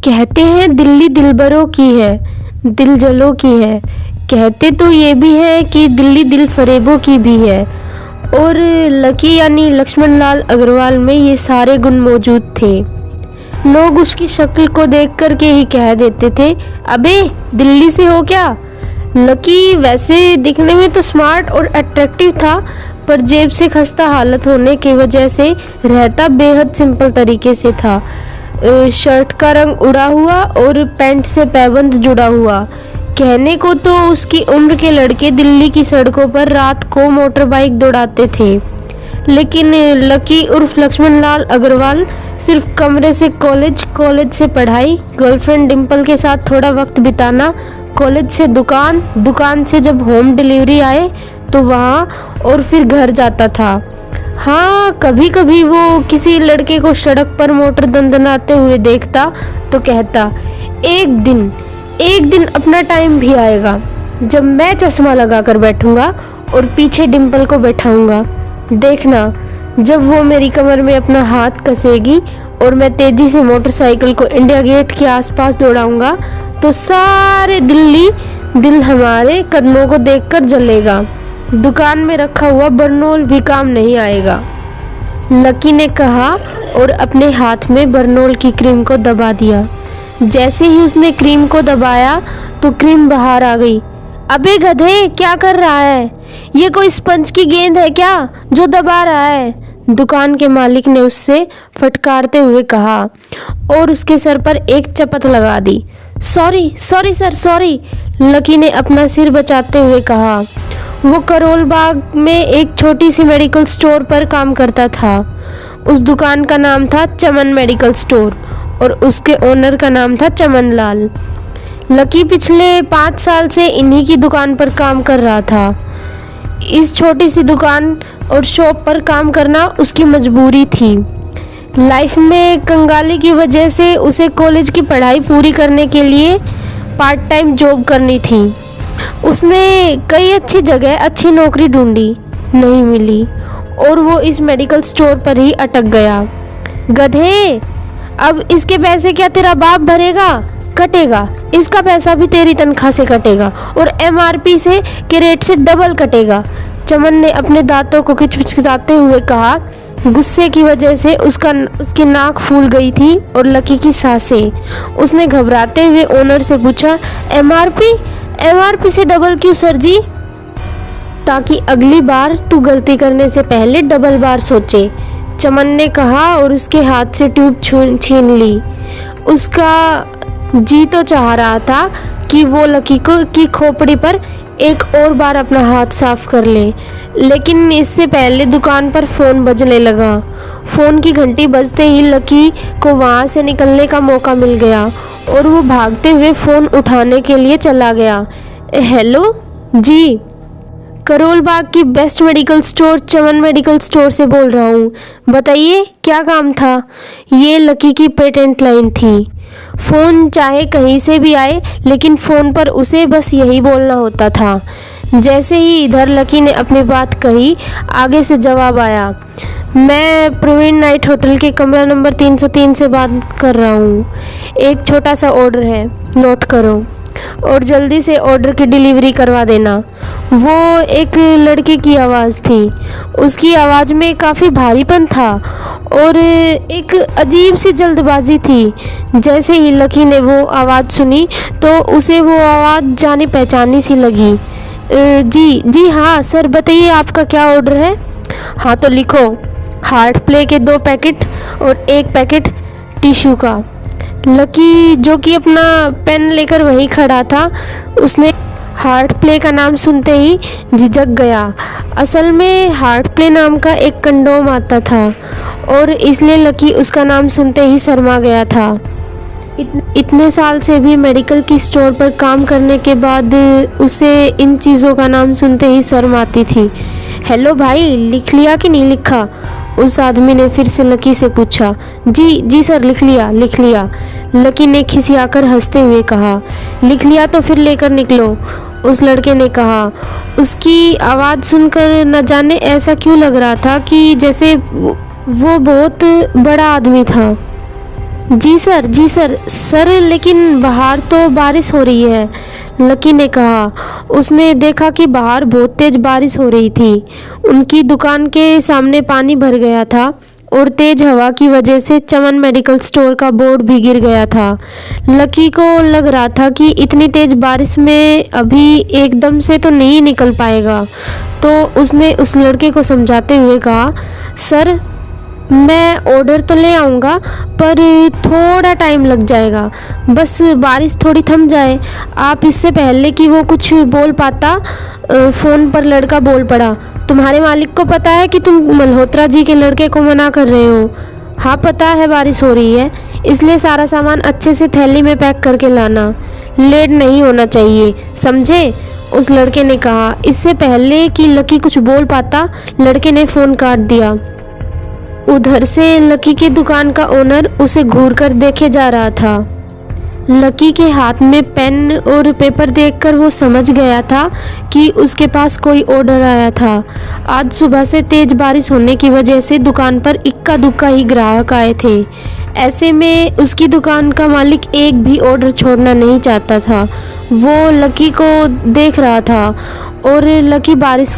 कहते हैं दिल्ली दिलबरों की है, दिल जलों की है। कहते तो ये भी है कि दिल्ली दिल फरेबों की भी है। और लकी यानी लक्ष्मण लाल अग्रवाल में ये सारे गुण मौजूद थे। लोग उसकी शक्ल को देख कर के ही कह देते थे, अबे दिल्ली से हो क्या। लकी वैसे दिखने में तो स्मार्ट और अट्रैक्टिव था, पर जेब से खस्ता हालत होने की वजह से रहता बेहद सिंपल तरीके से था। शर्ट का रंग उड़ा हुआ और पैंट से पैबंद जुड़ा हुआ। कहने को तो उसकी उम्र के लड़के दिल्ली की सड़कों पर रात को मोटर बाइक दौड़ाते थे, लेकिन लकी उर्फ लक्ष्मण लाल अग्रवाल सिर्फ कमरे से कॉलेज, कॉलेज से पढ़ाई, गर्लफ्रेंड डिम्पल के साथ थोड़ा वक्त बिताना, कॉलेज से दुकान, दुकान से जब होम डिलीवरी आए तो वहाँ, और फिर घर जाता था। हाँ, कभी कभी वो किसी लड़के को सड़क पर मोटर दंदनाते हुए देखता तो कहता, एक दिन अपना टाइम भी आएगा जब मैं चश्मा लगा कर बैठूंगा और पीछे डिम्पल को बैठाऊंगा। देखना, जब वो मेरी कमर में अपना हाथ कसेगी और मैं तेजी से मोटरसाइकिल को इंडिया गेट के आसपास दौड़ाऊंगा तो सारे दिल्ली दिल हमारे कदमों को देखकर जलेगा। दुकान में रखा हुआ बरनोल भी काम नहीं आएगा। लकी ने कहा और अपने हाथ में बरनोल की क्रीम को दबा दिया। जैसे ही उसने क्रीम को दबाया तो क्रीम बाहर आ गई। अबे गधे, क्या कर रहा है? ये कोई स्पंज की गेंद है क्या जो दबा रहा है? दुकान के मालिक ने उससे फटकारते हुए कहा और उसके सर पर एक चपत लगा दी। सॉरी सर, सॉरी, लकी ने अपना सिर बचाते हुए कहा। वो करोल बाग में एक छोटी सी मेडिकल स्टोर पर काम करता था। उस दुकान का नाम था चमन मेडिकल स्टोर और उसके ओनर का नाम था चमन लाल। लकी पिछले 5 साल से इन्हीं की दुकान पर काम कर रहा था। इस छोटी सी दुकान और शॉप पर काम करना उसकी मजबूरी थी। लाइफ में कंगाली की वजह से उसे कॉलेज की पढ़ाई पूरी करने के लिए पार्ट टाइम जॉब करनी थी। उसने कई अच्छी जगह अच्छी नौकरी ढूंढी, नहीं मिली और वो इस मेडिकल स्टोर पर ही अटक गया। गधे, अब इसके पैसे क्या तेरा बाप भरेगा? कटेगा, इसका पैसा भी तेरी तनख्वाह से कटेगा और एमआरपी से के रेट से डबल कटेगा। चमन ने अपने दांतों को खिचखिचाते हुए कहा। गुस्से की वजह से उसकी नाक फूल गई थी और लकी की सांसें। उसने घबराते हुए ओनर से पूछा, एमआरपी से डबल क्यों सर जी? ताकि अगली बार तू गलती करने से पहले डबल बार सोचे, चमन ने कहा और उसके हाथ से ट्यूब छीन ली। उसका जी तो चाह रहा था कि वो लकी की खोपड़ी पर एक और बार अपना हाथ साफ कर ले, लेकिन इससे पहले दुकान पर फ़ोन बजने लगा। फ़ोन की घंटी बजते ही लकी को वहाँ से निकलने का मौका मिल गया और वो भागते हुए फ़ोन उठाने के लिए चला गया। हेलो जी, करोल बाग की बेस्ट मेडिकल स्टोर चमन मेडिकल स्टोर से बोल रहा हूँ, बताइए क्या काम था? ये लकी की पेटेंट लाइन थी। फ़ोन चाहे कहीं से भी आए, लेकिन फ़ोन पर उसे बस यही बोलना होता था। जैसे ही इधर लकी ने अपनी बात कही, आगे से जवाब आया, मैं प्रवीण नाइट होटल के कमरा नंबर 303 से बात कर रहा हूँ। एक छोटा सा ऑर्डर है, नोट करो और जल्दी से ऑर्डर की डिलीवरी करवा देना। वो एक लड़के की आवाज़ थी। उसकी आवाज़ में काफ़ी भारीपन था और एक अजीब सी जल्दबाजी थी। जैसे ही लकी ने वो आवाज़ सुनी तो उसे वो आवाज़ जानी पहचानी सी लगी। जी हाँ सर, बताइए आपका क्या ऑर्डर है? हाँ तो लिखो, हार्ट प्ले के 2 पैकेट और 1 पैकेट टिश्यू का। लकी जो कि अपना पेन लेकर वहीं खड़ा था, उसने हार्ट प्ले का नाम सुनते ही झिझक गया। असल में हार्ट प्ले नाम का एक कंडोम आता था और इसलिए लकी उसका नाम सुनते ही शर्मा गया था। इतने साल से भी मेडिकल की स्टोर पर काम करने के बाद उसे इन चीज़ों का नाम सुनते ही शर्म आती थी। हेलो भाई, लिख लिया कि नहीं लिखा? उस आदमी ने फिर से लकी से पूछा। जी सर, लिख लिया। लकी ने खिसियाकर हंसते हुए कहा। लिख लिया तो फिर लेकर निकलो, उस लड़के ने कहा। उसकी आवाज़ सुनकर न जाने ऐसा क्यों लग रहा था कि जैसे वो बहुत बड़ा आदमी था। जी सर, जी सर। सर लेकिन बाहर तो बारिश हो रही है, लकी ने कहा। उसने देखा कि बाहर बहुत तेज बारिश हो रही थी। उनकी दुकान के सामने पानी भर गया था और तेज हवा की वजह से चमन मेडिकल स्टोर का बोर्ड भी गिर गया था। लकी को लग रहा था कि इतनी तेज बारिश में अभी एकदम से तो नहीं निकल पाएगा, तो उसने उस लड़के को समझाते हुए कहा, सर मैं ऑर्डर तो ले आऊँगा पर थोड़ा टाइम लग जाएगा, बस बारिश थोड़ी थम जाए। आप इससे पहले कि वो कुछ बोल पाता, फ़ोन पर लड़का बोल पड़ा, तुम्हारे मालिक को पता है कि तुम मल्होत्रा जी के लड़के को मना कर रहे हो? हाँ पता है बारिश हो रही है, इसलिए सारा सामान अच्छे से थैली में पैक करके लाना, लेट नहीं होना चाहिए, समझे? उस लड़के ने कहा। इससे पहले कि लकी कुछ बोल पाता, लड़के ने फ़ोन काट दिया। उधर से लकी की दुकान का ओनर उसे घूर कर देखे जा रहा था। लकी के हाथ में पेन और पेपर देखकर वो समझ गया था कि उसके पास कोई ऑर्डर आया था। आज सुबह से तेज बारिश होने की वजह से दुकान पर इक्का दुक्का ही ग्राहक आए थे। ऐसे में उसकी दुकान का मालिक एक भी ऑर्डर छोड़ना नहीं चाहता था। वो लकी को देख रहा था और लकी बारिश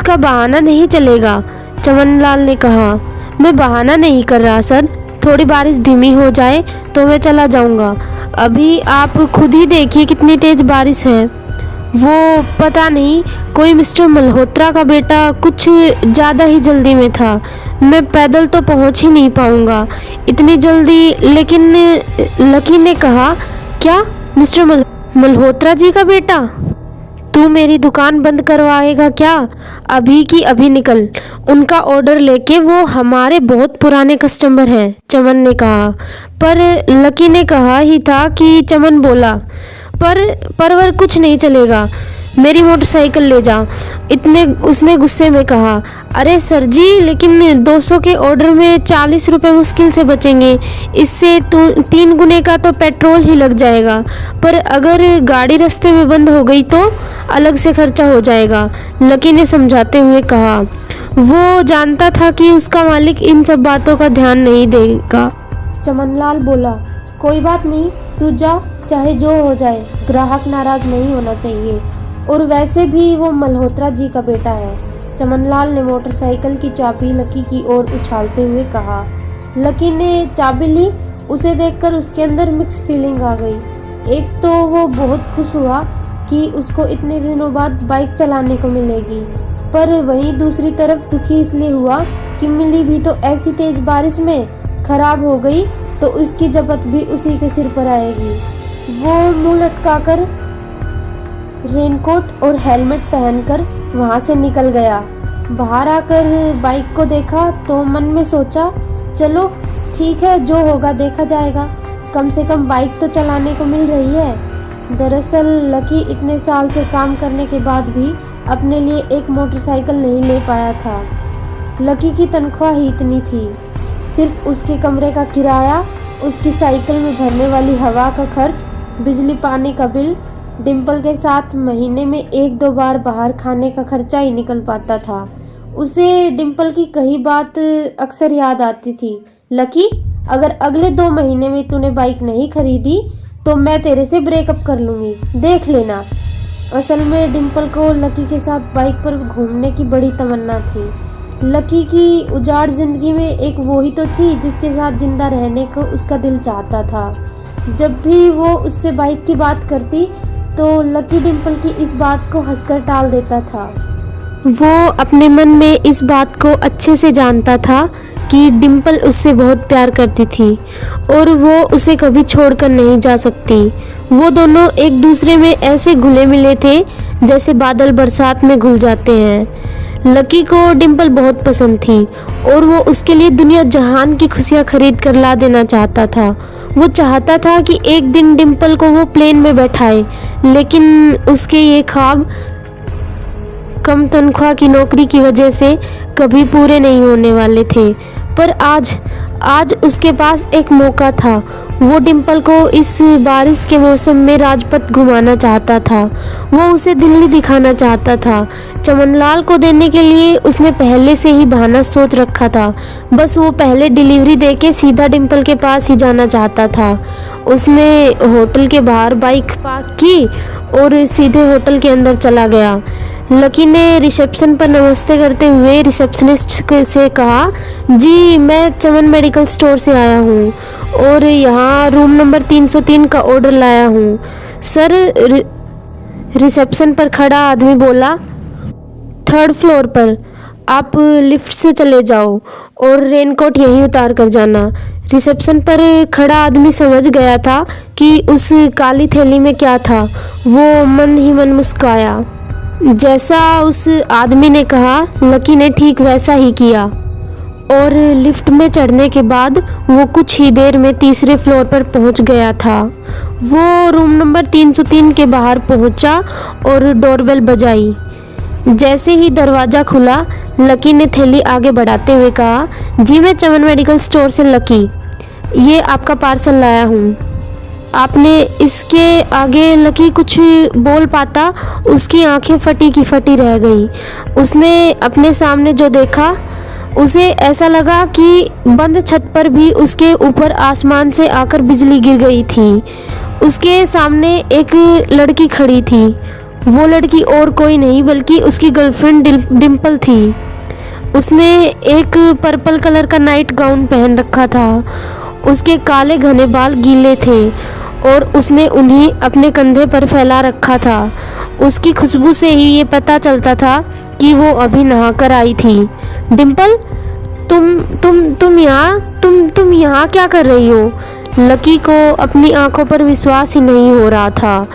का बहाना नहीं चलेगा, चमनलाल ने कहा। मैं बहाना नहीं कर रहा सर, थोड़ी बारिश धीमी हो जाए तो मैं चला जाऊंगा। अभी आप खुद ही देखिए कितनी तेज बारिश है। वो पता नहीं, कोई मिस्टर मल्होत्रा का बेटा कुछ ज़्यादा ही जल्दी में था। मैं पैदल तो पहुंच ही नहीं पाऊंगा इतनी जल्दी। लेकिन लकी ने कहा, क्या मिस्टर मल्होत्रा जी का बेटा? तू मेरी दुकान बंद करवाएगा क्या? अभी की अभी निकल, उनका ऑर्डर लेके, वो हमारे बहुत पुराने कस्टमर हैं, चमन ने कहा। पर लकी ने कहा ही था कि चमन बोला, पर कुछ नहीं चलेगा, मेरी मोटरसाइकिल ले जा। इतने उसने गुस्से में कहा। अरे सर जी, लेकिन 200 के ऑर्डर में 40 रुपये मुश्किल से बचेंगे, इससे 3 गुने का तो पेट्रोल ही लग जाएगा। पर अगर गाड़ी रास्ते में बंद हो गई तो अलग से खर्चा हो जाएगा, लकी ने समझाते हुए कहा। वो जानता था कि उसका मालिक इन सब बातों का ध्यान नहीं देगा। चमनलाल बोला, कोई बात नहीं, तू जा, चाहे जो हो जाए, ग्राहक नाराज नहीं होना चाहिए, और वैसे भी वो मल्होत्रा जी का बेटा है। चमनलाल ने मोटरसाइकिल की चाबी लकी की ओर उछालते हुए कहा। लकी ने चाबी ली। उसे देखकर उसके अंदर मिक्स फीलिंग आ गई। एक तो वो बहुत खुश हुआ कि उसको इतने दिनों बाद बाइक चलाने को मिलेगी, पर वहीं दूसरी तरफ दुखी इसलिए हुआ कि मिली भी तो ऐसी तेज बारिश में, खराब हो गई तो उसकी जपत भी उसी के सिर पर आएगी। वो मुंह लटकाकर रेनकोट और हेलमेट पहनकर वहां से निकल गया। बाहर आकर बाइक को देखा तो मन में सोचा, चलो ठीक है, जो होगा देखा जाएगा, कम से कम बाइक तो चलाने को मिल रही है। दरअसल लकी इतने साल से काम करने के बाद भी अपने लिए एक मोटरसाइकिल नहीं ले पाया था। लकी की तनख्वाह ही इतनी थी, सिर्फ उसके कमरे का किराया, उसकी साइकिल में भरने वाली हवा का खर्च, बिजली पानी का बिल, डिम्पल के साथ महीने में 1-2 बार बाहर खाने का खर्चा ही निकल पाता था। उसे डिम्पल की कही बात अक्सर याद आती थी। लकी, अगर अगले 2 महीने में तूने बाइक नहीं खरीदी तो मैं तेरे से ब्रेकअप कर लूँगी, देख लेना। असल में डिम्पल को लकी के साथ बाइक पर घूमने की बड़ी तमन्ना थी। लकी की उजाड़ जिंदगी में एक वो ही तो थी जिसके साथ जिंदा रहने को उसका दिल चाहता था। जब भी वो उससे बाइक की बात करती तो लकी डिम्पल की इस बात को हंसकर टाल देता था। वो अपने मन में इस बात को अच्छे से जानता था कि डिम्पल उससे बहुत प्यार करती थी और वो उसे कभी छोड़कर नहीं जा सकती। वो दोनों एक दूसरे में ऐसे घुले मिले थे जैसे बादल बरसात में घुल जाते हैं। लकी को डिम्पल बहुत पसंद थी और वो उसके लिए दुनिया जहान की खुशियाँ खरीद कर ला देना चाहता था। वो चाहता था कि एक दिन डिम्पल को वो प्लेन में बैठाए, लेकिन उसके ये ख्वाब कम तनख्वाह की नौकरी की वजह से कभी पूरे नहीं होने वाले थे। पर आज आज उसके पास एक मौका था। वो डिम्पल को इस बारिश के मौसम में राजपथ घुमाना चाहता था। वो उसे दिल्ली दिखाना चाहता था। चमनलाल को देने के लिए उसने पहले से ही बहाना सोच रखा था। बस वो पहले डिलीवरी देके सीधा डिम्पल के पास ही जाना चाहता था। उसने होटल के बाहर बाइक पार्क की और सीधे होटल के अंदर चला गया। लकी ने रिसेप्शन पर नमस्ते करते हुए रिसेप्शनिस्ट से कहा, जी मैं चमन मेडिकल स्टोर से आया हूँ और यहाँ रूम नंबर 303 का ऑर्डर लाया हूँ। सर, रिसेप्शन पर खड़ा आदमी बोला, 3rd फ्लोर पर। आप लिफ्ट से चले जाओ और रेनकोट यहीं उतार कर जाना। रिसेप्शन पर खड़ा आदमी समझ गया था कि उस काली थैली में क्या था। वो मन ही मन मुस्काया। जैसा उस आदमी ने कहा, लकी ने ठीक वैसा ही किया और लिफ्ट में चढ़ने के बाद वो कुछ ही देर में 3रे फ्लोर पर पहुंच गया था। वो रूम नंबर 303 के बाहर पहुंचा और डोरबेल बजाई। जैसे ही दरवाज़ा खुला, लकी ने थैली आगे बढ़ाते हुए कहा, जी मैं चमन मेडिकल स्टोर से लकी, ये आपका पार्सल लाया हूँ। आपने इसके आगे लकी कुछ बोल पाता, उसकी आंखें फटी की फटी रह गई। उसने अपने सामने जो देखा, उसे ऐसा लगा कि बंद छत पर भी उसके ऊपर आसमान से आकर बिजली गिर गई थी। उसके सामने एक लड़की खड़ी थी। वो लड़की और कोई नहीं बल्कि उसकी गर्लफ्रेंड डिम्पल थी। उसने एक पर्पल कलर का नाइट गाउन पहन रखा था। उसके काले घने बाल गीले थे और उसने उन्हें अपने कंधे पर फैला रखा था। उसकी खुशबू से ही ये पता चलता था कि वो अभी नहाकर आई थी। डिम्पल, तुम यहाँ क्या कर रही हो? लकी को अपनी आंखों पर विश्वास ही नहीं हो रहा था।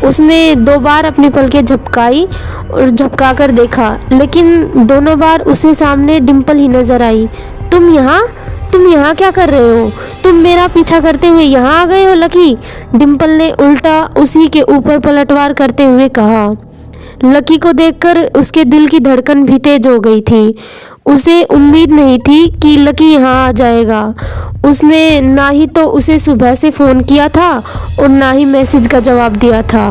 उसने 2 बार अपनी पलकें झपकाई और झपका कर देखा, लेकिन दोनों बार उसे सामने डिम्पल ही नजर आई। तुम यहाँ क्या कर रहे हो? तुम मेरा पीछा करते हुए यहाँ आ गए हो लकी? डिम्पल ने उल्टा उसी के ऊपर पलटवार करते हुए कहा। लकी को देखकर उसके दिल की धड़कन भी तेज हो गई थी। उसे उम्मीद नहीं थी कि लकी यहाँ आ जाएगा। उसने ना ही तो उसे सुबह से फ़ोन किया था और ना ही मैसेज का जवाब दिया था।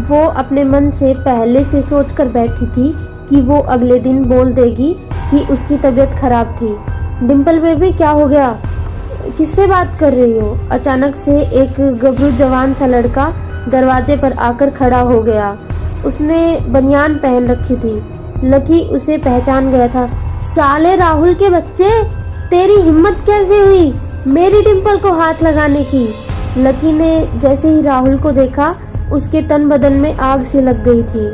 वो अपने मन से पहले से सोच कर बैठी थी कि वो अगले दिन बोल देगी कि उसकी तबीयत खराब थी। डिम्पल बेबी, क्या हो गया? किससे बात कर रही हो? अचानक से एक गबरू जवान सा लड़का दरवाजे पर आकर खड़ा हो गया। उसने बनियान पहन रखी थी। लकी उसे पहचान गया था। साले राहुल के बच्चे, तेरी हिम्मत कैसे हुई मेरी डिम्पल को हाथ लगाने की? लकी ने जैसे ही राहुल को देखा, उसके तन बदन में आग सी लग गई थी।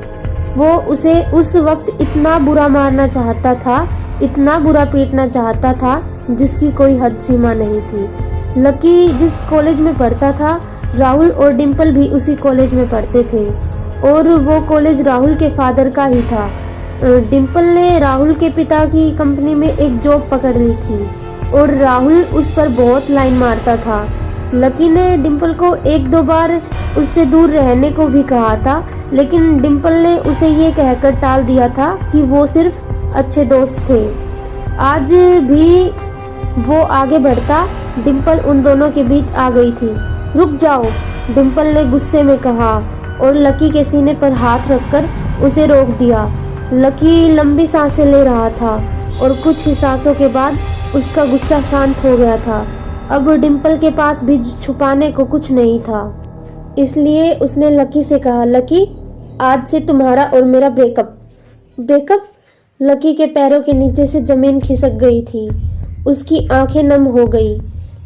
वो उसे उस वक्त इतना बुरा मारना चाहता था, इतना बुरा पीटना चाहता था जिसकी कोई हद सीमा नहीं थी। लकी जिस कॉलेज में पढ़ता था, राहुल और डिम्पल भी उसी कॉलेज में पढ़ते थे और वो कॉलेज राहुल के फादर का ही था। डिम्पल ने राहुल के पिता की कंपनी में एक जॉब पकड़ ली थी और राहुल उस पर बहुत लाइन मारता था। लकी ने डिम्पल को 1-2 बार उससे दूर रहने को भी कहा था, लेकिन डिम्पल ने उसे ये कहकर टाल दिया था कि वो सिर्फ अच्छे दोस्त थे। आज भी वो आगे बढ़ता, डिम्पल उन दोनों के बीच आ गई थी। रुक जाओ, डिम्पल ने गुस्से में कहा और लकी के सीने पर हाथ रखकर उसे रोक दिया। लकी लंबी सांसें ले रहा था और कुछ ही सांसों के बाद उसका गुस्सा शांत हो गया था। अब डिम्पल के पास भी छुपाने को कुछ नहीं था, इसलिए उसने लकी से कहा, लकी, आज से तुम्हारा और मेरा ब्रेकअप? लकी के पैरों के नीचे से जमीन खिसक गई थी। उसकी आंखें नम हो गई।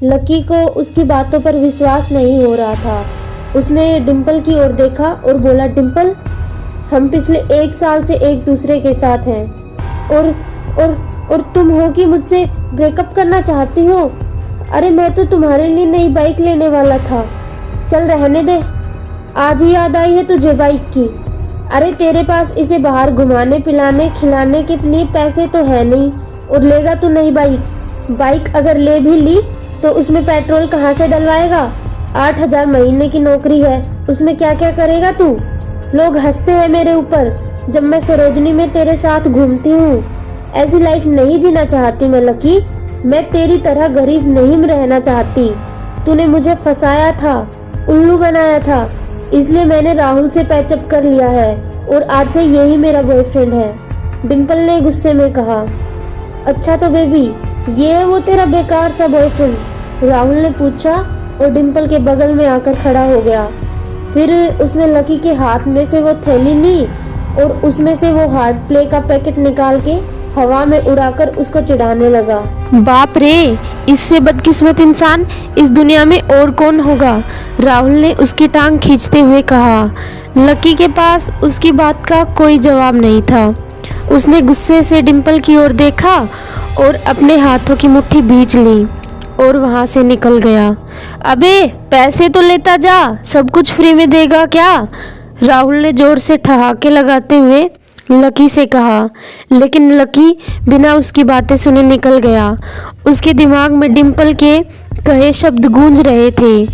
लकी को उसकी बातों पर विश्वास नहीं हो रहा था। उसने डिम्पल की ओर देखा और बोला, डिम्पल, हम पिछले 1 साल से एक दूसरे के साथ हैं और तुम हो कि मुझसे ब्रेकअप करना चाहती हो? अरे मैं तो तुम्हारे लिए नई बाइक लेने वाला था। चल रहने दे, आज ही याद आई है तुझे बाइक की? अरे तेरे पास इसे बाहर घुमाने पिलाने खिलाने के लिए पैसे तो है नहीं और लेगा तू नई बाइक अगर ले भी ली तो उसमें पेट्रोल कहाँ से डलवाएगा? 8,000 महीने की नौकरी है, उसमें क्या क्या करेगा तू? लोग हंसते हैं मेरे ऊपर जब मैं सरोजनी में तेरे साथ घूमती हूँ। ऐसी लाइफ नहीं जीना चाहती मैं लकी। मैं तेरी तरह गरीब नहीं रहना चाहती। तूने मुझे फंसाया था, उल्लू बनाया था, इसलिए मैंने राहुल से पैचअप कर लिया है और आज से यही मेरा बॉयफ्रेंड है। डिम्पल ने गुस्से में कहा। अच्छा तो बेबी, ये है वो तेरा बेकार सा बॉयफ्रेंड? राहुल ने पूछा और डिम्पल के बगल में आकर खड़ा हो गया। फिर उसने लकी के हाथ में से वो थैली ली और उसमें से वो हार्ट प्ले का पैकेट निकाल के हवा में उड़ाकर उसको चिढ़ाने लगा। बाप रे, इससे बदकिस्मत इंसान इस दुनिया में और कौन होगा? राहुल ने उसकी टांग खींचते हुए कहा। लकी के पास उसकी बात का कोई जवाब नहीं था। उसने गुस्से से डिम्पल की ओर देखा और अपने हाथों की मुट्ठी भींच ली और वहां से निकल गया। अबे पैसे तो लेता जा, सब कुछ फ्री में देगा क्या? राहुल ने जोर से ठहाके लगाते हुए लकी से कहा, लेकिन लकी बिना उसकी बातें सुने निकल गया। उसके दिमाग में डिम्पल के कहे शब्द गूंज रहे थे।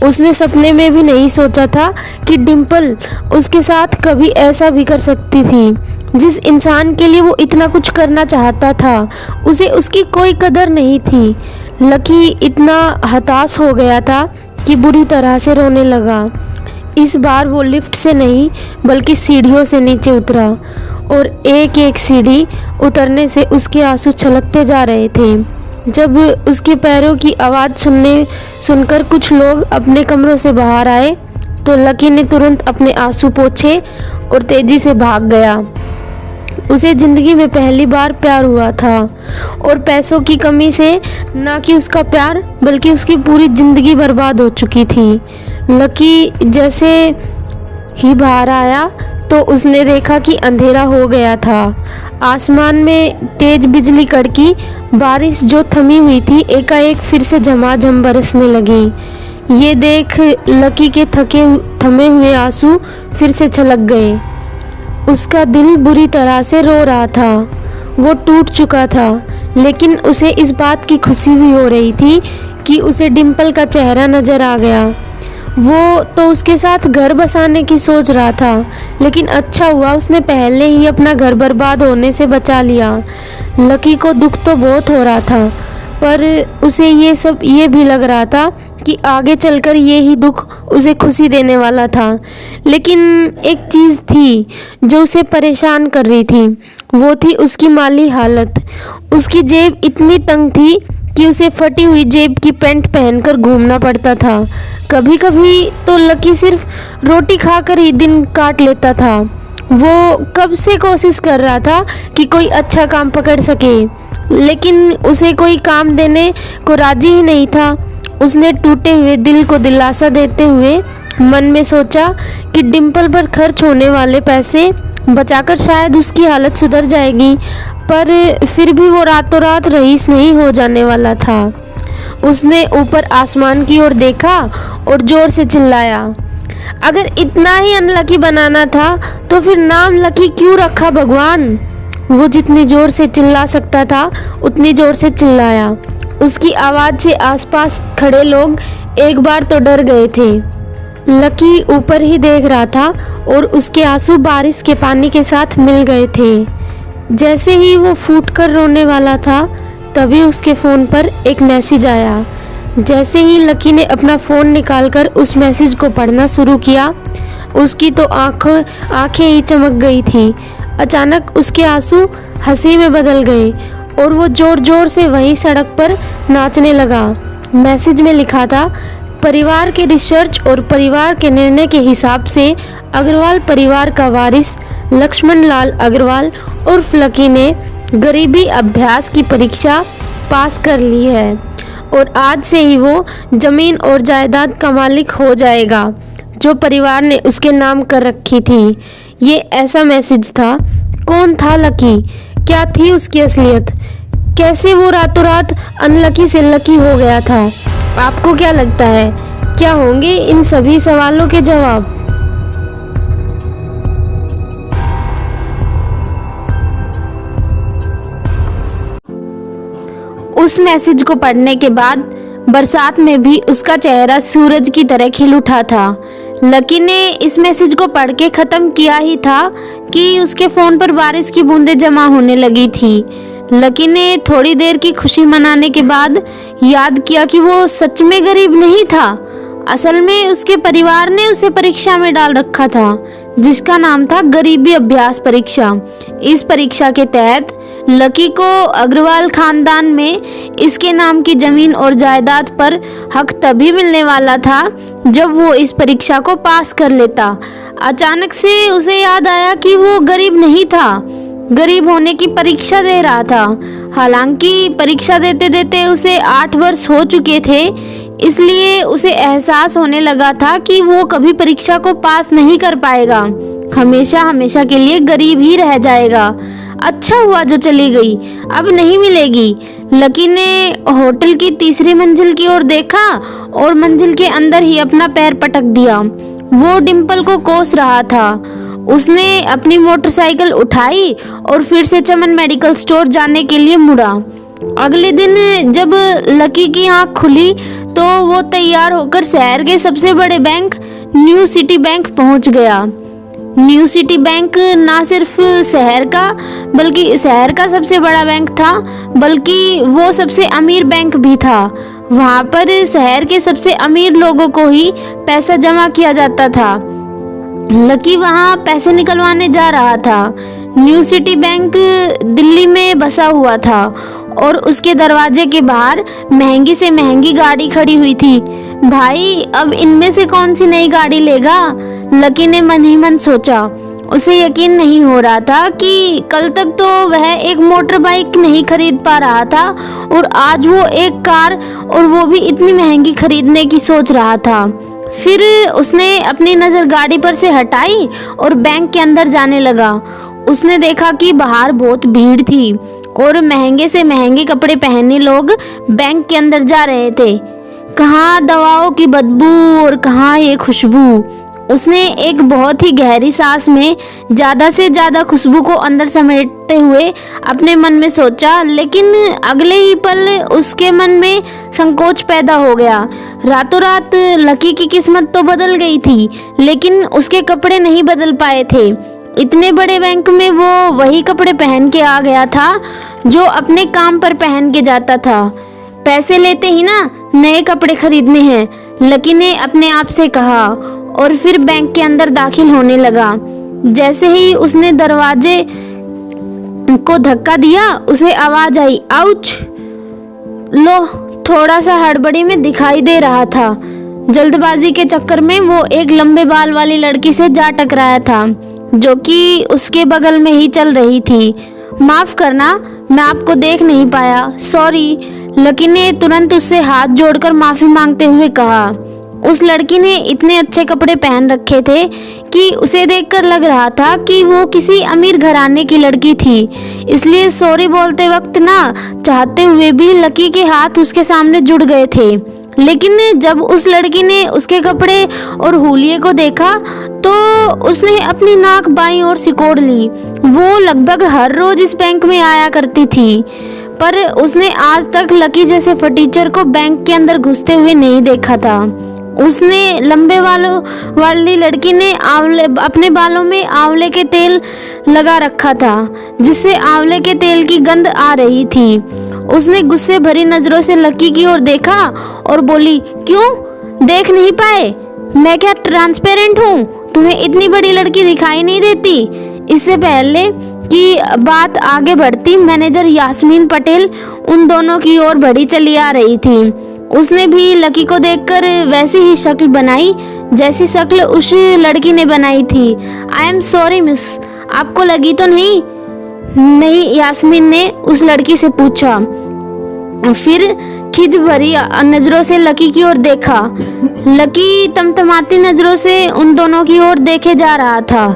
उसने सपने में भी नहीं सोचा था कि डिम्पल उसके साथ कभी ऐसा भी कर सकती थी। जिस इंसान के लिए वो इतना कुछ करना चाहता था, उसे उसकी कोई कदर नहीं थी। लकी इतना हताश हो गया था कि बुरी तरह से रोने लगा। इस बार वो लिफ्ट से नहीं बल्कि सीढ़ियों से नीचे उतरा और एक एक सीढ़ी उतरने से उसके आंसू छलकते जा रहे थे। जब उसके पैरों की आवाज़ सुनकर कुछ लोग अपने कमरों से बाहर आए तो लकी ने तुरंत अपने आंसू पोंछे और तेजी से भाग गया। उसे जिंदगी में पहली बार प्यार हुआ था और पैसों की कमी से ना कि उसका प्यार बल्कि उसकी पूरी जिंदगी बर्बाद हो चुकी थी। लकी जैसे ही बाहर आया तो उसने देखा कि अंधेरा हो गया था। आसमान में तेज बिजली कड़की। बारिश जो थमी हुई थी एकाएक फिर से झमाझम बरसने लगी। ये देख लकी के थमे हुए आंसू फिर से छलक गए। उसका दिल बुरी तरह से रो रहा था। वो टूट चुका था, लेकिन उसे इस बात की खुशी भी हो रही थी कि उसे डिम्पल का चेहरा नजर आ गया। वो तो उसके साथ घर बसाने की सोच रहा था, लेकिन अच्छा हुआ उसने पहले ही अपना घर बर्बाद होने से बचा लिया। लकी को दुख तो बहुत हो रहा था, पर उसे ये भी लग रहा था कि आगे चलकर ये ही दुख उसे खुशी देने वाला था। लेकिन एक चीज़ थी जो उसे परेशान कर रही थी, वो थी उसकी माली हालत। उसकी जेब इतनी तंग थी कि उसे फटी हुई जेब की पैंट पहनकर घूमना पड़ता था। कभी कभी तो लकी सिर्फ रोटी खाकर ही दिन काट लेता था। वो कब से कोशिश कर रहा था कि कोई अच्छा काम पकड़ सके, लेकिन उसे कोई काम देने को राजी ही नहीं था। उसने टूटे हुए दिल को दिलासा देते हुए मन में सोचा कि डिम्पल पर खर्च होने वाले पैसे बचाकर शायद उसकी हालत सुधर जाएगी, पर फिर भी वो रातों रात रईस नहीं हो जाने वाला था। उसने ऊपर आसमान की ओर देखा और जोर से चिल्लाया, अगर इतना ही अनलकी बनाना था तो फिर नाम लकी क्यों रखा भगवान? वो जितनी जोर से चिल्ला सकता था उतनी जोर से चिल्लाया। उसकी आवाज़ से आसपास खड़े लोग एक बार तो डर गए थे। लकी ऊपर ही देख रहा था और उसके आंसू बारिश के पानी के साथ मिल गए थे। जैसे ही वो फूटकर रोने वाला था, तभी उसके फ़ोन पर एक मैसेज आया। जैसे ही लकी ने अपना फ़ोन निकालकर उस मैसेज को पढ़ना शुरू किया, उसकी तो आंखें ही चमक गई थी। अचानक उसके आंसू हंसी में बदल गए और वो जोर जोर से वहीं सड़क पर नाचने लगा। मैसेज में लिखा था, परिवार के रिसर्च और परिवार के निर्णय के हिसाब से अग्रवाल परिवार का वारिस लक्ष्मण लाल अग्रवाल उर्फ लकी ने गरीबी अभ्यास की परीक्षा पास कर ली है और आज से ही वो ज़मीन और जायदाद का मालिक हो जाएगा जो परिवार ने उसके नाम कर रखी थी। ये ऐसा मैसेज था। कौन था लकी? क्या थी उसकी असलियत? कैसे वो रातों रात अनलकी से लकी हो गया था? आपको क्या लगता है, क्या होंगे इन सभी सवालों के जवाब? उस मैसेज को पढ़ने के बाद बरसात में भी उसका चेहरा सूरज की तरह खिल उठा था। लकी ने इस मैसेज को पढ़ के ख़त्म किया ही था कि उसके फ़ोन पर बारिश की बूंदें जमा होने लगी थी। लकी ने थोड़ी देर की खुशी मनाने के बाद याद किया कि वो सच में गरीब नहीं था। असल में उसके परिवार ने उसे परीक्षा में डाल रखा था जिसका नाम था गरीबी अभ्यास परीक्षा। इस परीक्षा के तहत लकी को अग्रवाल खानदान में इसके नाम की जमीन और जायदाद पर हक तभी मिलने वाला था जब वो इस परीक्षा को पास कर लेता। अचानक से उसे याद आया कि वो गरीब नहीं था, गरीब होने की परीक्षा दे रहा था। हालांकि परीक्षा देते देते उसे 8 वर्ष हो चुके थे, इसलिए उसे एहसास होने लगा था कि वो कभी परीक्षा को पास नहीं कर पाएगा, हमेशा हमेशा के लिए गरीब ही रह जाएगा। अच्छा हुआ जो चली गई, अब नहीं मिलेगी। लकी ने होटल की तीसरी मंजिल की ओर देखा और मंजिल के अंदर ही अपना पैर पटक दिया। वो डिंपल को कोस रहा था। उसने अपनी मोटरसाइकिल उठाई और फिर से चमन मेडिकल स्टोर जाने के लिए मुड़ा। अगले दिन जब लकी की आंख खुली तो वो तैयार होकर शहर के सबसे बड़े बैंक न्यू सिटी बैंक पहुंच गया। न्यू सिटी बैंक ना सिर्फ शहर का सबसे बड़ा बैंक था, बल्कि वो सबसे अमीर बैंक भी था। वहाँ पर शहर के सबसे अमीर लोगों को ही पैसा जमा किया जाता था। लकी वहाँ पैसे निकलवाने जा रहा था। न्यू सिटी बैंक दिल्ली में बसा हुआ था और उसके दरवाजे के बाहर महंगी से महंगी गाड़ी खड़ी हुई थी। भाई, अब इनमें से कौन सी नई गाड़ी लेगा? लकी ने मन ही मन सोचा। उसे यकीन नहीं हो रहा था कि कल तक तो वह एक मोटर बाइक नहीं खरीद पा रहा था और आज वो एक कार, और वो भी इतनी महंगी खरीदने की सोच रहा था। फिर उसने अपनी नज़र गाड़ी पर से हटाई और बैंक के अंदर जाने लगा। उसने देखा कि बाहर बहुत भीड़ थी और महंगे से महंगे कपड़े पहने लोग बैंक के अंदर जा रहे थे। कहाँ दवाओं की बदबू और कहाँ ये खुशबू। उसने एक बहुत ही गहरी सांस में ज़्यादा से ज़्यादा खुशबू को अंदर समेटते हुए अपने मन में सोचा, लेकिन अगले ही पल उसके मन में संकोच पैदा हो गया। रातों रात लकी की किस्मत तो बदल गई थी, लेकिन उसके कपड़े नहीं बदल पाए थे। इतने बड़े बैंक में वो वही कपड़े पहन के आ गया था जो अपने काम पर पहन के जाता था। पैसे लेते ही ना नए कपड़े खरीदने हैं, लकी ने अपने आप से कहा और फिर बैंक के अंदर दाखिल होने लगा। जैसे ही उसने दरवाजे को धक्का दिया, उसे आवाज आई, आउच। लो, थोड़ा सा हड़बड़ी में दिखाई दे रहा था। जल्दबाजी के चक्कर में वो एक लंबे बाल वाली लड़की से जा टकराया था जो कि उसके बगल में ही चल रही थी। माफ करना, मैं आपको देख नहीं पाया, सॉरी। लकी ने तुरंत उससे हाथ जोड़कर माफी मांगते हुए कहा। उस लड़की ने इतने अच्छे कपड़े पहन रखे थे कि उसे देखकर लग रहा था कि वो किसी अमीर घराने की लड़की थी, इसलिए सॉरी बोलते वक्त ना चाहते हुए भी लकी के हाथ उसके सामने जुड़ गए थे। लेकिन जब उस लड़की ने उसके कपड़े और हुलिये को देखा तो उसने अपनी नाक बाईं ओर सिकोड़ ली। वो लगभग हर रोज इस बैंक में आया करती थी, पर उसने आज तक लकी जैसे फटीचर को बैंक के अंदर घुसते हुए नहीं देखा था। उसने लंबे बालों वाली लड़की ने अपने बालों में आंवले के तेल लगा रखा था, जिससे आंवले के तेल की गंध आ रही थी। उसने गुस्से भरी नजरों से लकी की ओर देखा और बोली, क्यों देख नहीं पाए? मैं क्या ट्रांसपेरेंट हूँ? तुम्हें इतनी बड़ी लड़की दिखाई नहीं देती? इससे पहले कि बात आगे बढ़ती, मैनेजर यास्मीन पटेल उन दोनों की ओर बढ़ी चली आ रही थी। उसने भी लकी को देखकर वैसी ही शक्ल बनाई जैसी शक्ल उस लड़की ने बनाई थी। आई एम सॉरी मिस, आपको लगी तो नहीं? नहीं, यास्मीन ने उस लड़की से पूछा। फिर खिज भरी नजरों से लकी की ओर देखा। लकी तमतमाती नजरों से उन दोनों की ओर देखे जा रहा था।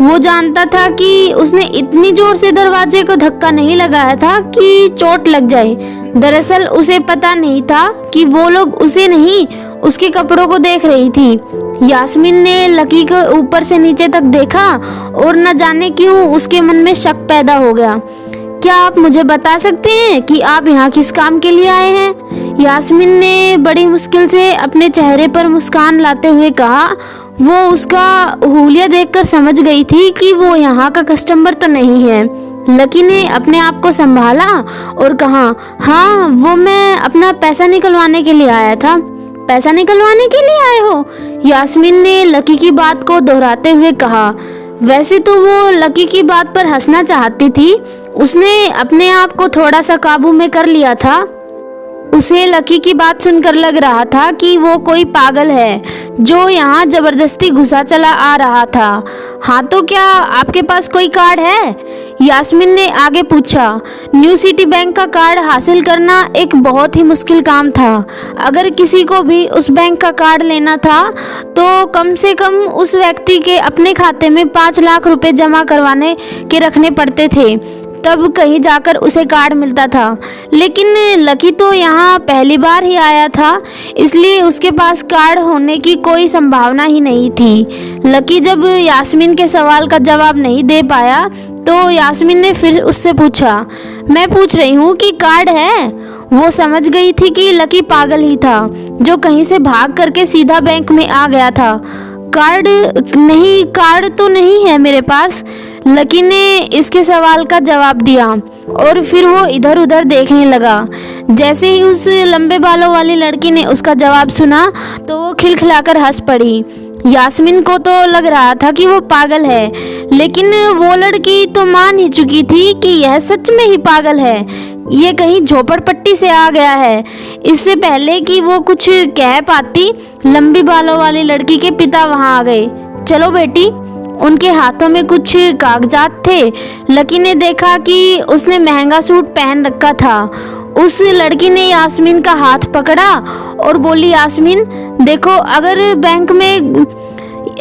वो जानता था कि उसने इतनी जोर से दरवाजे को धक्का नहीं लगाया था कि चोट लग जाए। दरअसल उसे पता नहीं था कि वो लोग उसे नहीं, उसके कपड़ों को देख रही थी। यास्मीन ने लकी को ऊपर से नीचे तक देखा और न जाने क्यों उसके मन में शक पैदा हो गया। क्या आप मुझे बता सकते हैं कि आप यहाँ किस काम के लिए आए हैं? यास्मीन ने बड़ी मुश्किल से अपने चेहरे पर मुस्कान लाते हुए कहा। वो उसका हुलिया देखकर समझ गई थी कि वो यहाँ का कस्टमर तो नहीं है। लकी ने अपने आप को संभाला और कहा, हाँ वो मैं अपना पैसा निकलवाने के लिए आया था। पैसा निकलवाने के लिए आए हो? यास्मीन ने लकी की बात को दोहराते हुए कहा। वैसे तो वो लकी की बात पर हंसना चाहती थी, उसने अपने आप को थोड़ा सा काबू में कर लिया था। उसे लकी की बात सुनकर लग रहा था कि वो कोई पागल है जो यहाँ जबरदस्ती घुसा चला आ रहा था। हाँ तो क्या आपके पास कोई कार्ड है? यास्मीन ने आगे पूछा। न्यू सिटी बैंक का कार्ड हासिल करना एक बहुत ही मुश्किल काम था। अगर किसी को भी उस बैंक का कार्ड लेना था तो कम से कम उस व्यक्ति के अपने खाते में 5 लाख रुपए जमा करवाने के रखने पड़ते थे, तब कहीं जाकर उसे कार्ड मिलता था। लेकिन लकी तो यहाँ पहली बार ही आया था, इसलिए उसके पास कार्ड होने की कोई संभावना ही नहीं थी। लकी जब यास्मीन के सवाल का जवाब नहीं दे पाया तो यास्मीन ने फिर उससे पूछा, मैं पूछ रही हूँ कि कार्ड है? वो समझ गई थी कि लकी पागल ही था जो कहीं से भाग करके सीधा बैंक में आ गया था। कार्ड नहीं, कार्ड तो नहीं है मेरे पास, लकी ने इसके सवाल का जवाब दिया और फिर वो इधर उधर देखने लगा। जैसे ही उस लंबे बालों वाली लड़की ने उसका जवाब सुना तो वो खिलखिलाकर हंस पड़ी। यास्मीन को तो लग रहा था कि वो पागल है, लेकिन वो लड़की तो मान ही चुकी थी कि यह सच में ही पागल है, ये कहीं झोपड़पट्टी से आ गया है। इससे पहले कि वो कुछ कह पाती, लंबी बालों वाली लड़की के पिता वहां आ गए। चलो बेटी। उनके हाथों में कुछ कागजात थे। लकी ने देखा कि उसने महंगा सूट पहन रखा था। उस लड़की ने यास्मीन का हाथ पकड़ा और बोली, यास्मीन देखो, अगर बैंक में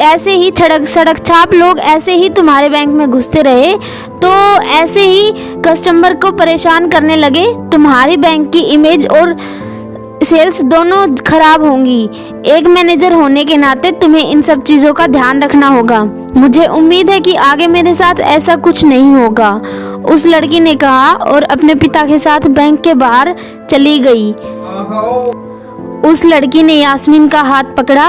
ऐसे ही सड़क छाप लोग ऐसे ही तुम्हारे बैंक में घुसते रहे तो ऐसे ही कस्टमर को परेशान करने लगे, तुम्हारी बैंक की इमेज और सेल्स दोनों खराब होंगी। एक मैनेजर होने के नाते तुम्हें इन सब चीज़ों का ध्यान रखना होगा। मुझे उम्मीद है कि आगे मेरे साथ ऐसा कुछ नहीं होगा, उस लड़की ने कहा और अपने पिता के साथ बैंक के बाहर चली गई। उस लड़की ने यास्मीन का हाथ पकड़ा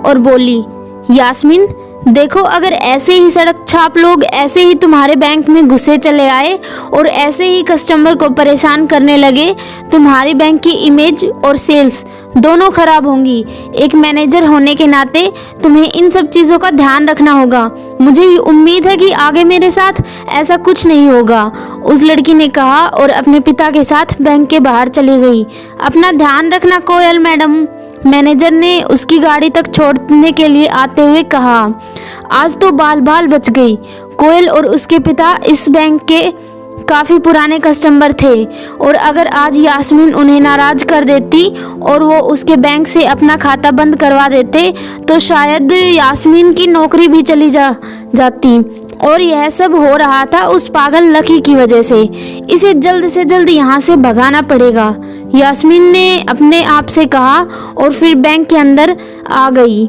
और बोली, यास्मीन देखो, अगर ऐसे ही सड़क छाप लोग ऐसे ही तुम्हारे बैंक में घुसे चले आए और ऐसे ही कस्टमर को परेशान करने लगे, तुम्हारी बैंक की इमेज और सेल्स दोनों खराब होंगी। एक मैनेजर होने के नाते तुम्हें इन सब चीज़ों का ध्यान रखना होगा। मुझे ये उम्मीद है कि आगे मेरे साथ ऐसा कुछ नहीं होगा, उस लड़की ने कहा और अपने पिता के साथ बैंक के बाहर चली गई। अपना ध्यान रखना कोयल मैडम, मैनेजर ने उसकी गाड़ी तक छोड़ने के लिए आते हुए कहा। आज तो बाल बाल बच गई। कोयल और उसके पिता इस बैंक के काफ़ी पुराने कस्टमर थे और अगर आज यास्मीन उन्हें नाराज़ कर देती और वो उसके बैंक से अपना खाता बंद करवा देते तो शायद यास्मीन की नौकरी भी चली जाती। और यह सब हो रहा था उस पागल लकी की वजह से। इसे जल्द से जल्द यहाँ से भगाना पड़ेगा, यास्मीन ने अपने आप से कहा और फिर बैंक के अंदर आ गई।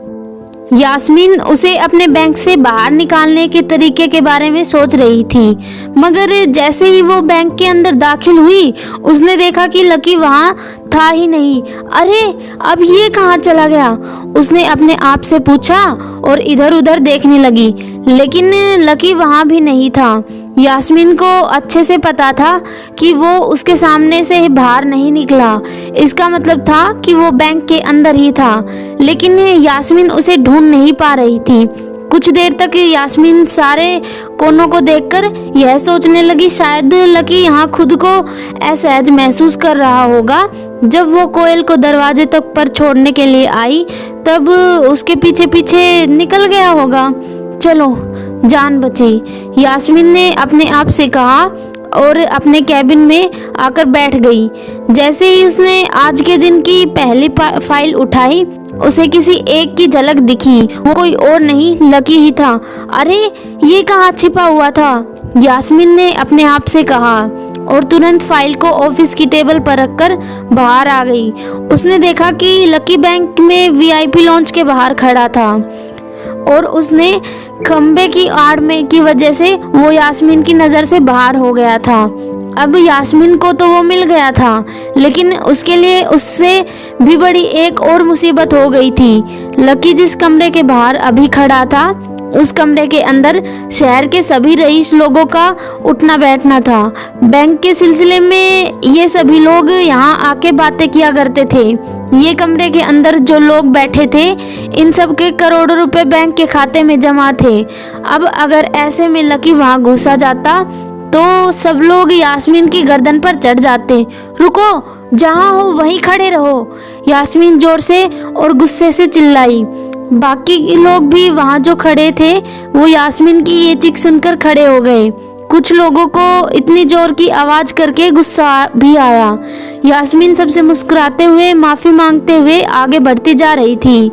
यास्मीन उसे अपने बैंक से बाहर निकालने के तरीके के बारे में सोच रही थी, मगर जैसे ही वो बैंक के अंदर दाखिल हुई उसने देखा कि लकी वहाँ था ही नहीं। अरे अब ये कहाँ चला गया, उसने अपने आप से पूछा और इधर उधर देखने लगी, लेकिन लकी वहाँ भी नहीं था। यास्मीन को अच्छे से पता था कि वो उसके सामने से बाहर नहीं निकला, इसका मतलब था कि वो बैंक के अंदर ही था, लेकिन यास्मीन उसे ढूंढ नहीं पा रही थी। कुछ देर तक यास्मीन सारे कोनों को देखकर यह सोचने लगी शायद लकी यहाँ खुद को असहज महसूस कर रहा होगा। जब वो कोयल को दरवाजे तक पर छोड़ने के लिए आई तब उसके पीछे पीछे निकल गया होगा। चलो जान बची, यास्मीन ने अपने आप से कहा और अपने कैबिन में आकर बैठ गई। जैसे ही उसने आज के दिन की पहली फाइल उठाई उसे किसी एक की झलक दिखी, वो कोई और नहीं लकी ही था। अरे ये कहाँ छिपा हुआ था, यास्मीन ने अपने आप से कहा और तुरंत फाइल को ऑफिस की टेबल पर रखकर बाहर आ गई। उसने देखा कि लकी बैंक में VIP लॉन्च के बाहर खड़ा था और उसने खंबे की आड़ में की वजह से वो यास्मीन की नज़र से बाहर हो गया था। अब यास्मीन को तो वो मिल गया था, लेकिन उसके लिए उससे भी बड़ी एक और मुसीबत हो गई थी। लकी जिस कमरे के बाहर अभी खड़ा था, उस कमरे के अंदर शहर के सभी रईस लोगों का उठना बैठना था। बैंक के सिलसिले में ये सभी लोग यहाँ आके बातें किया करते थे। ये कमरे के अंदर जो लोग बैठे थे, इन सब के करोड़ों रुपए बैंक के खाते में जमा थे। अब अगर ऐसे में लकी वहाँ घुसा जाता तो सब लोग यास्मीन की गर्दन पर चढ़ जाते। रुको, जहाँ हो वहीं खड़े रहो, यास्मीन जोर से और गुस्से से चिल्लाई। बाकी के लोग भी वहाँ जो खड़े थे वो यास्मीन की ये चीख सुनकर खड़े हो गए। कुछ लोगों को इतनी जोर की आवाज़ करके गुस्सा भी आया। यास्मीन सबसे मुस्कुराते हुए माफ़ी मांगते हुए आगे बढ़ती जा रही थी।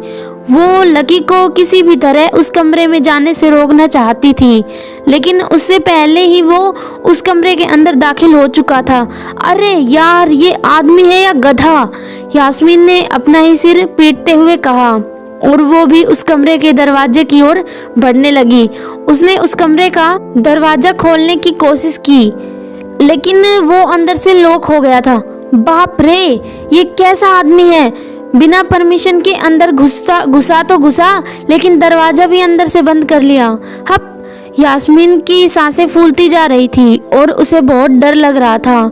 वो लकी को किसी भी तरह उस कमरे में जाने से रोकना चाहती थी, लेकिन उससे पहले ही वो उस कमरे के अंदर दाखिल हो चुका था। अरे यार, ये आदमी है या गधा? यास्मीन ने अपना ही सिर पीटते हुए कहा और वो भी उस कमरे के दरवाजे की ओर बढ़ने लगी। उसने उस कमरे का दरवाजा खोलने की कोशिश की, लेकिन वो अंदर से लॉक हो गया था। बाप रे, ये कैसा आदमी है? बिना परमिशन के अंदर घुसा तो घुसा, लेकिन दरवाजा भी अंदर से बंद कर लिया। हप! यास्मीन की सांसें फूलती जा रही थी और उसे बहुत डर लग रहा था।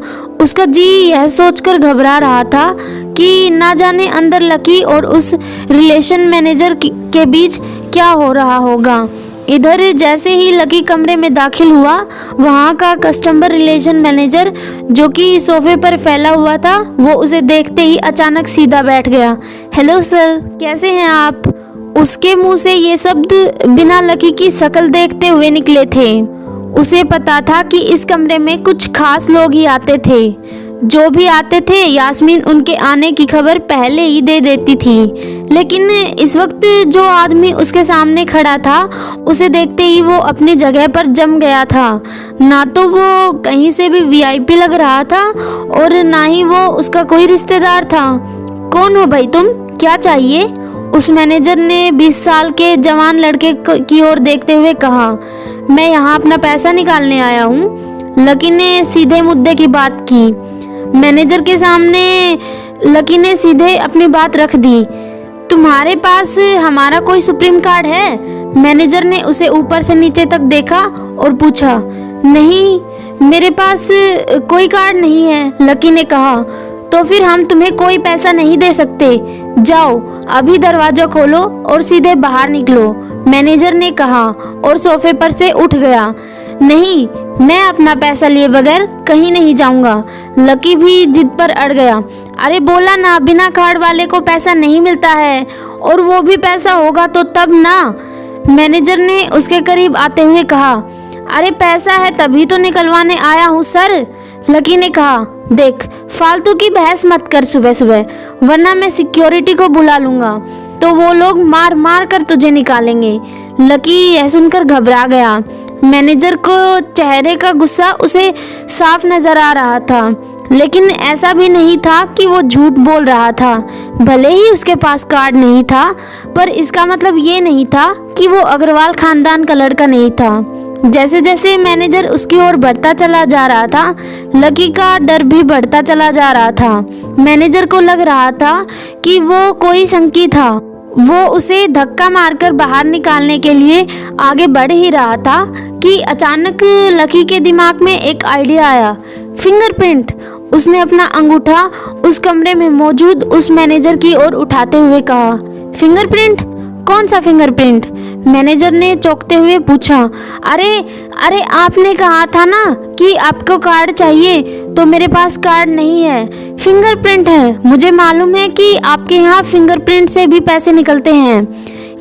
उसका जी यह सोचकर घबरा रहा था कि ना जाने अंदर लकी और उस रिलेशन मैनेजर के बीच क्या हो रहा होगा। इधर जैसे ही लकी कमरे में दाखिल हुआ, वहाँ का कस्टमर रिलेशन मैनेजर जो कि सोफे पर फैला हुआ था, वो उसे देखते ही अचानक सीधा बैठ गया। हेलो सर, कैसे हैं आप? उसके मुंह से ये शब्द बिना लकी की शक्ल देखते हुए निकले थे। उसे पता था कि इस कमरे में कुछ खास लोग ही आते थे। जो भी आते थे, यास्मीन उनके आने की खबर पहले ही दे देती थी। लेकिन इस वक्त जो आदमी उसके सामने खड़ा था, उसे देखते ही वो अपनी जगह पर जम गया था। ना तो वो कहीं से भी वीआईपी लग रहा था और ना ही वो उसका कोई रिश्तेदार था। कौन हो भाई तुम? क्या चाहिए? उस मैनेजर ने 20 साल के जवान लड़के की ओर देखते हुए कहा। मैं यहाँ अपना पैसा निकालने आया हूँ। लकी ने सीधे मुद्दे की बात की। मैनेजर के सामने लकी ने सीधे अपनी बात रख दी। तुम्हारे पास हमारा कोई सुप्रीम कार्ड है? मैनेजर ने उसे ऊपर से नीचे तक देखा और पूछा। नहीं, मेरे पास कोई कार्ड नहीं है, लकी ने कहा। तो फिर हम तुम्हें कोई पैसा नहीं दे सकते। जाओ, अभी दरवाजा खोलो और सीधे बाहर निकलो, मैनेजर ने कहा और सोफे पर से उठ गया। नहीं, मैं अपना पैसा लिए बगैर कहीं नहीं जाऊंगा। लकी भी जिद पर अड़ गया। अरे बोला ना, बिना कार्ड वाले को पैसा नहीं मिलता है, और वो भी पैसा होगा तो तब ना, मैनेजर ने उसके करीब आते हुए कहा। अरे पैसा है तभी तो निकलवाने आया हूँ सर, लकी ने कहा। देख, फालतू की बहस मत कर सुबह सुबह, वरना मैं सिक्योरिटी को बुला लूंगा, तो वो लोग मार मार कर तुझे निकालेंगे। लकी यह सुनकर घबरा गया। मैनेजर को चेहरे का गुस्सा उसे साफ नजर आ रहा था, लेकिन ऐसा भी नहीं था कि वो झूठ बोल रहा था। भले ही उसके पास कार्ड नहीं था, पर इसका मतलब ये नहीं था कि वो अग्रवाल खानदान का लड़का नहीं था। जैसे जैसे मैनेजर उसकी ओर बढ़ता चला जा रहा था, लकी का डर भी बढ़ता चला जा रहा था। मैनेजर को लग रहा था कि वो कोई संकी था। वो उसे धक्का मारकर बाहर निकालने के लिए आगे बढ़ ही रहा था कि अचानक लकी के दिमाग में एक आइडिया आया। फिंगरप्रिंट! उसने अपना अंगूठा उस कमरे में मौजूद उस मैनेजर की ओर उठाते हुए कहा। फिंगरप्रिंट? कौन सा फिंगरप्रिंट? मैनेजर ने चौंकते हुए पूछा। अरे आपने कहा था ना कि आपको कार्ड चाहिए, तो मेरे पास कार्ड नहीं है, फिंगरप्रिंट है। मुझे मालूम है कि आपके यहाँ फिंगरप्रिंट से भी पैसे निकलते हैं।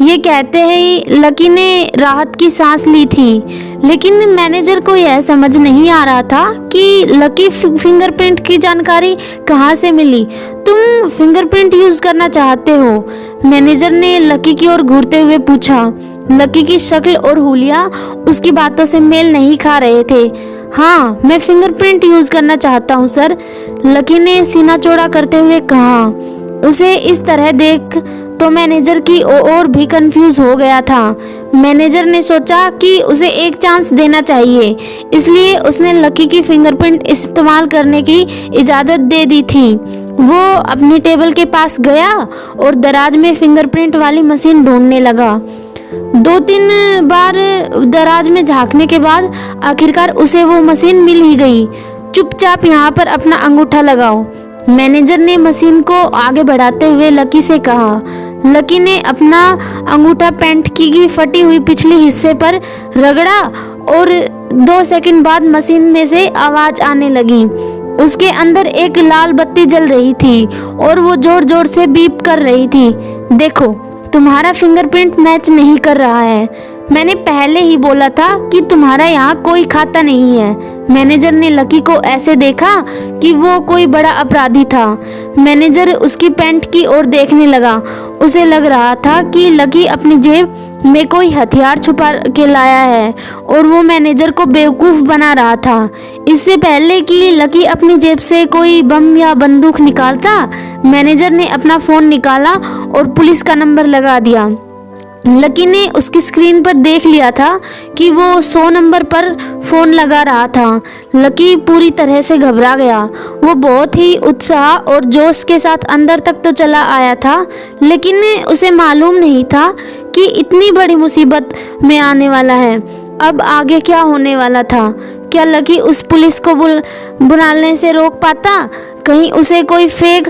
ये कहते ही लकी ने राहत की सांस ली थी, लेकिन मैनेजर को यह समझ नहीं आ रहा था कि लकी फिंगरप्रिंट की जानकारी कहाँ से मिली। तुम फिंगरप्रिंट यूज करना चाहते हो? मैनेजर ने लकी की ओर घूरते हुए पूछा। लकी की शक्ल और हुलिया उसकी बातों से मेल नहीं खा रहे थे। हाँ, मैं फिंगरप्रिंट यूज करना चाहता हूँ सर, लकी ने सीना चौड़ा करते हुए कहा। उसे इस तरह देख तो मैनेजर की और भी कंफ्यूज हो गया था। मैनेजर ने सोचा कि उसे एक चांस देना चाहिए, इसलिए उसने लकी की फिंगरप्रिंट इस्तेमाल करने की इजाज़त दे दी थी। वो अपनी टेबल के पास गया और दराज में फिंगरप्रिंट वाली मशीन ढूंढने लगा। 2-3 बार दराज में झांकने के बाद आखिरकार उसे वो मशीन मिल ही गई। चुपचाप यहाँ पर अपना अंगूठा लगाओ, मैनेजर ने मशीन को आगे बढ़ाते हुए लकी से कहा। लकी ने अपना अंगूठा पैंट की फटी हुई पिछले हिस्से पर रगड़ा और 2 सेकंड बाद मशीन में से आवाज आने लगी। उसके अंदर एक लाल बत्ती जल रही थी और वो जोर जोर से बीप कर रही थी। देखो, तुम्हारा फिंगरप्रिंट मैच नहीं कर रहा है। मैंने पहले ही बोला था कि तुम्हारा यहाँ कोई खाता नहीं है। मैनेजर ने लकी को ऐसे देखा कि वो कोई बड़ा अपराधी था। मैनेजर उसकी पैंट की ओर देखने लगा। उसे लग रहा था कि लकी अपनी जेब में कोई हथियार छुपा के लाया है और वो मैनेजर को बेवकूफ़ बना रहा था। इससे पहले कि लकी अपनी जेब से कोई बम या बंदूक निकालता, मैनेजर ने अपना फ़ोन निकाला और पुलिस का नंबर लगा दिया। लकी ने उसकी स्क्रीन पर देख लिया था कि वो 100 नंबर पर फ़ोन लगा रहा था। लकी पूरी तरह से घबरा गया। वो बहुत ही उत्साह और जोश के साथ अंदर तक तो चला आया था, लेकिन उसे मालूम नहीं था कि इतनी बड़ी मुसीबत में आने वाला है। अब आगे क्या होने वाला था? क्या लकी उस पुलिस को बुलाने से रोक पाता? कहीं उसे कोई फेक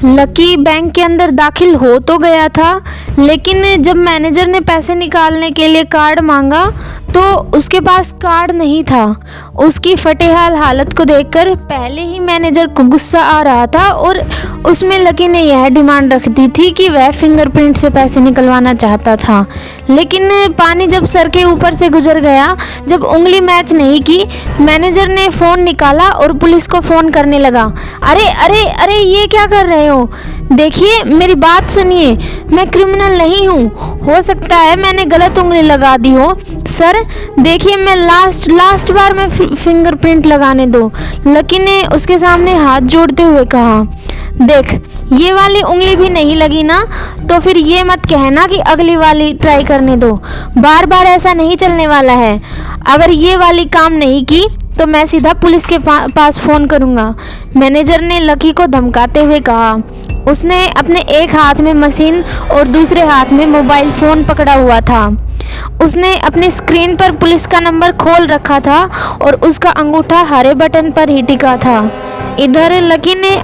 लकी बैंक के अंदर दाखिल हो तो गया था, लेकिन जब मैनेजर ने पैसे निकालने के लिए कार्ड मांगा तो उसके पास कार्ड नहीं था। उसकी फटेहाल हालत को देखकर पहले ही मैनेजर को गुस्सा आ रहा था और उसमें लकी ने यह डिमांड रख दी थी कि वह फिंगरप्रिंट से पैसे निकलवाना चाहता था। लेकिन पानी जब सर के ऊपर से गुजर गया, जब उंगली मैच नहीं की, मैनेजर ने फ़ोन निकाला और पुलिस को फ़ोन करने लगा। अरे अरे अरे, ये क्या कर रहे हो? देखिए, मेरी बात सुनिए, मैं क्रिमिनल नहीं हूँ। हो सकता है मैंने गलत उंगली लगा दी हो। सर देखिए, मैं लास्ट बार में फिंगरप्रिंट लगाने दो। लकी ने उसके सामने हाथ जोड़ते हुए कहा। देख, ये वाली उंगली भी नहीं लगी ना, तो फिर ये मत कहना कि अगली वाली ट्राई करने दो। बार बार ऐसा नहीं चलने वाला है। अगर ये वाली काम नहीं की तो मैं सीधा पुलिस के पास फ़ोन करूँगा, मैनेजर ने लकी को धमकाते हुए कहा। उसने अपने एक हाथ में मशीन और दूसरे हाथ में मोबाइल फ़ोन पकड़ा हुआ था। उसने अपनी स्क्रीन पर पुलिस का नंबर खोल रखा था और उसका अंगूठा हरे बटन पर ही टिका था। इधर लकी ने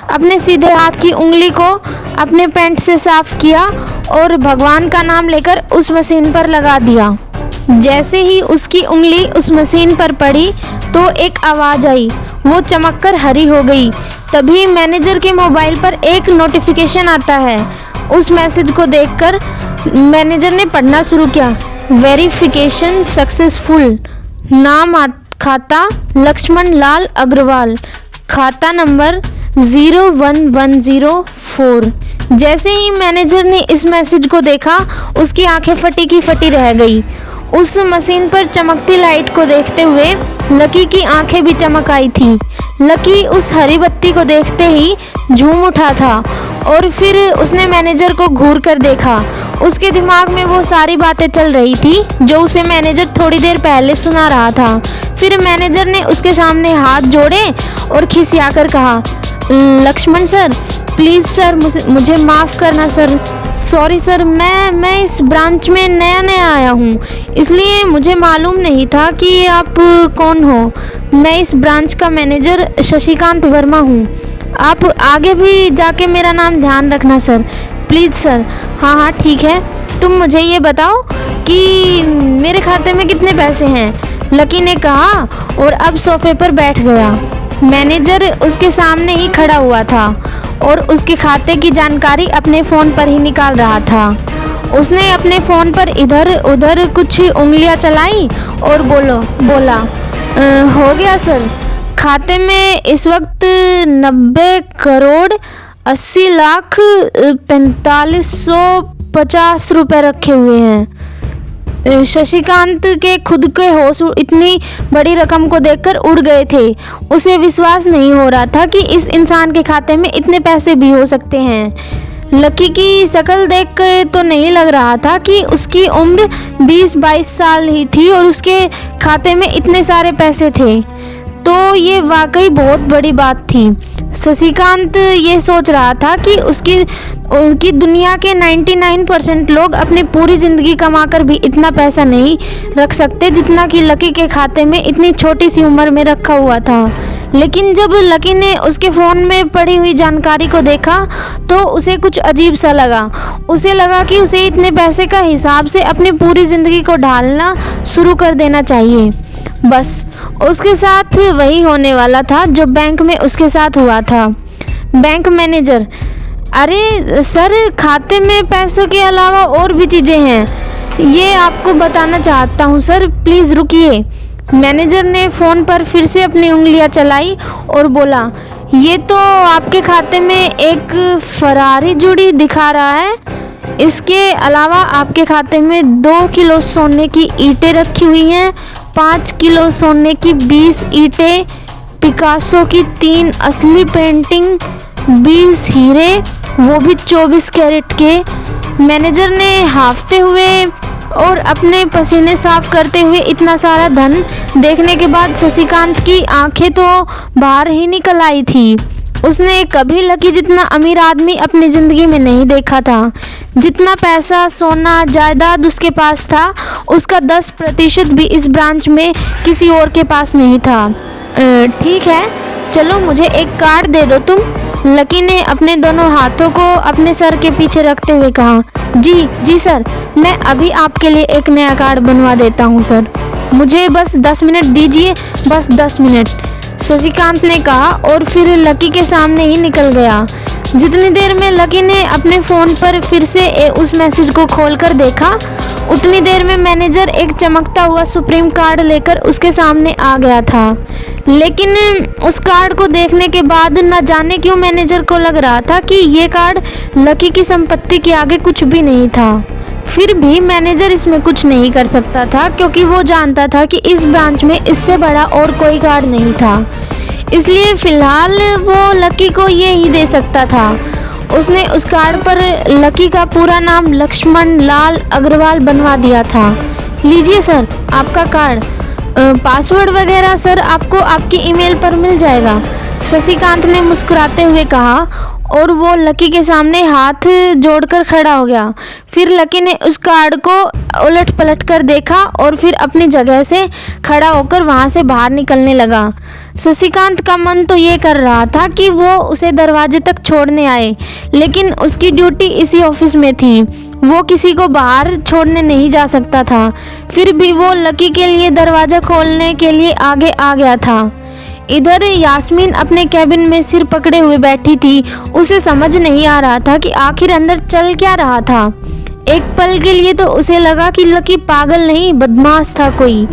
अपने सीधे हाथ की उंगली को अपने पैंट से साफ किया और भगवान का नाम लेकर उस मशीन पर लगा दिया। जैसे ही उसकी उंगली उस मशीन पर पड़ी तो एक आवाज़ आई। वो चमककर हरी हो गई। तभी मैनेजर के मोबाइल पर एक नोटिफिकेशन आता है। उस मैसेज को देखकर मैनेजर ने पढ़ना शुरू किया। Verification successful. नाम खाता लक्ष्मण लाल अग्रवाल, खाता नंबर 01104। जैसे ही मैनेजर ने इस मैसेज को देखा, उसकी आंखें फटी की फटी रह गई। उस मशीन पर चमकती लाइट को देखते हुए लकी की आंखें भी चमक आई थी। लकी उस हरी बत्ती को देखते ही झूम उठा था और फिर उसने मैनेजर को घूर कर देखा। उसके दिमाग में वो सारी बातें चल रही थी जो उसे मैनेजर थोड़ी देर पहले सुना रहा था। फिर मैनेजर ने उसके सामने हाथ जोड़े और खिसियाकर कहा, लक्ष्मण सर, प्लीज़ सर, मुझे माफ़ करना सर। सॉरी सर, मैं इस ब्रांच में नया आया हूँ, इसलिए मुझे मालूम नहीं था कि आप कौन हो। मैं इस ब्रांच का मैनेजर शशिकांत वर्मा हूँ। आप आगे भी जाके मेरा नाम ध्यान रखना सर, प्लीज़ सर। हाँ ठीक है, तुम मुझे ये बताओ कि मेरे खाते में कितने पैसे हैं, लकी ने कहा और अब सोफे पर बैठ गया। मैनेजर उसके सामने ही खड़ा हुआ था और उसके खाते की जानकारी अपने फ़ोन पर ही निकाल रहा था। उसने अपने फ़ोन पर इधर उधर कुछ उंगलियां चलाई और बोला, हो गया सर, खाते में इस वक्त 90,80,45,50 रुपये रखे हुए हैं। शशिकांत के खुद के होश इतनी बड़ी रकम को देखकर उड़ गए थे। उसे विश्वास नहीं हो रहा था कि इस इंसान के खाते में इतने पैसे भी हो सकते हैं। लकी की शक्ल देखकर तो नहीं लग रहा था कि उसकी उम्र 20-22 साल ही थी और उसके खाते में इतने सारे पैसे थे, तो ये वाकई बहुत बड़ी बात थी। शशिकांत ये सोच रहा था कि उनकी दुनिया के 99% लोग अपनी पूरी ज़िंदगी कमाकर भी इतना पैसा नहीं रख सकते जितना कि लकी के खाते में इतनी छोटी सी उम्र में रखा हुआ था। लेकिन जब लकी ने उसके फ़ोन में पड़ी हुई जानकारी को देखा तो उसे कुछ अजीब सा लगा। उसे लगा कि उसे इतने पैसे का हिसाब से अपनी पूरी ज़िंदगी को ढालना शुरू कर देना चाहिए। बस उसके साथ वही होने वाला था जो बैंक में उसके साथ हुआ था। बैंक मैनेजर: अरे सर, खाते में पैसों के अलावा और भी चीज़ें हैं, ये आपको बताना चाहता हूँ सर, प्लीज़ रुकिए। मैनेजर ने फ़ोन पर फिर से अपनी उंगलियां चलाई और बोला, ये तो आपके खाते में एक फरारी जुड़ी दिखा रहा है। इसके अलावा आपके खाते में 2 किलो सोने की ईंटें रखी हुई हैं, 5 किलो सोने की 20 ईंटें, पिकासो की 3 असली पेंटिंग, 20 हीरे, वो भी 24 कैरेट के। मैनेजर ने हांफते हुए और अपने पसीने साफ करते हुए इतना सारा धन देखने के बाद शशिकांत की आंखें तो बाहर ही निकल आई थी। उसने कभी लकी जितना अमीर आदमी अपनी ज़िंदगी में नहीं देखा था। जितना पैसा, सोना, जायदाद उसके पास था, उसका 10% भी इस ब्रांच में किसी और के पास नहीं था। ठीक है, चलो मुझे एक कार्ड दे दो तुम। लकी ने अपने दोनों हाथों को अपने सर के पीछे रखते हुए कहा। जी सर, मैं अभी आपके लिए एक नया कार्ड बनवा देता हूँ सर, मुझे बस 10 मिनट दीजिए, बस 10 मिनट, शशिकांत ने कहा और फिर लकी के सामने ही निकल गया। जितनी देर में लकी ने अपने फ़ोन पर फिर से उस मैसेज को खोलकर देखा, उतनी देर में मैनेजर एक चमकता हुआ सुप्रीम कार्ड लेकर उसके सामने आ गया था। लेकिन उस कार्ड को देखने के बाद न जाने क्यों मैनेजर को लग रहा था कि ये कार्ड लकी की संपत्ति के आगे कुछ भी नहीं था। फिर भी मैनेजर इसमें कुछ नहीं कर सकता था क्योंकि वो जानता था कि इस ब्रांच में इससे बड़ा और कोई कार्ड नहीं था। इसलिए फ़िलहाल वो लकी को ये ही दे सकता था। उसने उस कार्ड पर लकी का पूरा नाम लक्ष्मण लाल अग्रवाल बनवा दिया था। लीजिए सर, आपका कार्ड। पासवर्ड वगैरह सर आपको आपकी ईमेल पर मिल जाएगा, शशिकांत ने मुस्कुराते हुए कहा और वो लकी के सामने हाथ जोड़कर खड़ा हो गया। फिर लकी ने उस कार्ड को उलट पलट कर देखा और फिर अपनी जगह से खड़ा होकर वहाँ से बाहर निकलने लगा। शशिकांत का मन तो ये कर रहा था कि वो उसे दरवाजे तक छोड़ने आए, लेकिन उसकी ड्यूटी इसी ऑफिस में थी, वो किसी को बाहर छोड़ने नहीं जा सकता था। फिर भी वो लकी के लिए दरवाज़ा खोलने के लिए आगे आ गया था। इधर यास्मीन अपने कैबिन में सिर पकड़े हुए बैठी थी। उसे समझ नहीं आ रहा था कि आखिर अंदर चल क्या रहा था। एक पल के लिए तो उसे लगा कि लकी पागल नहीं, बदमाश था कोई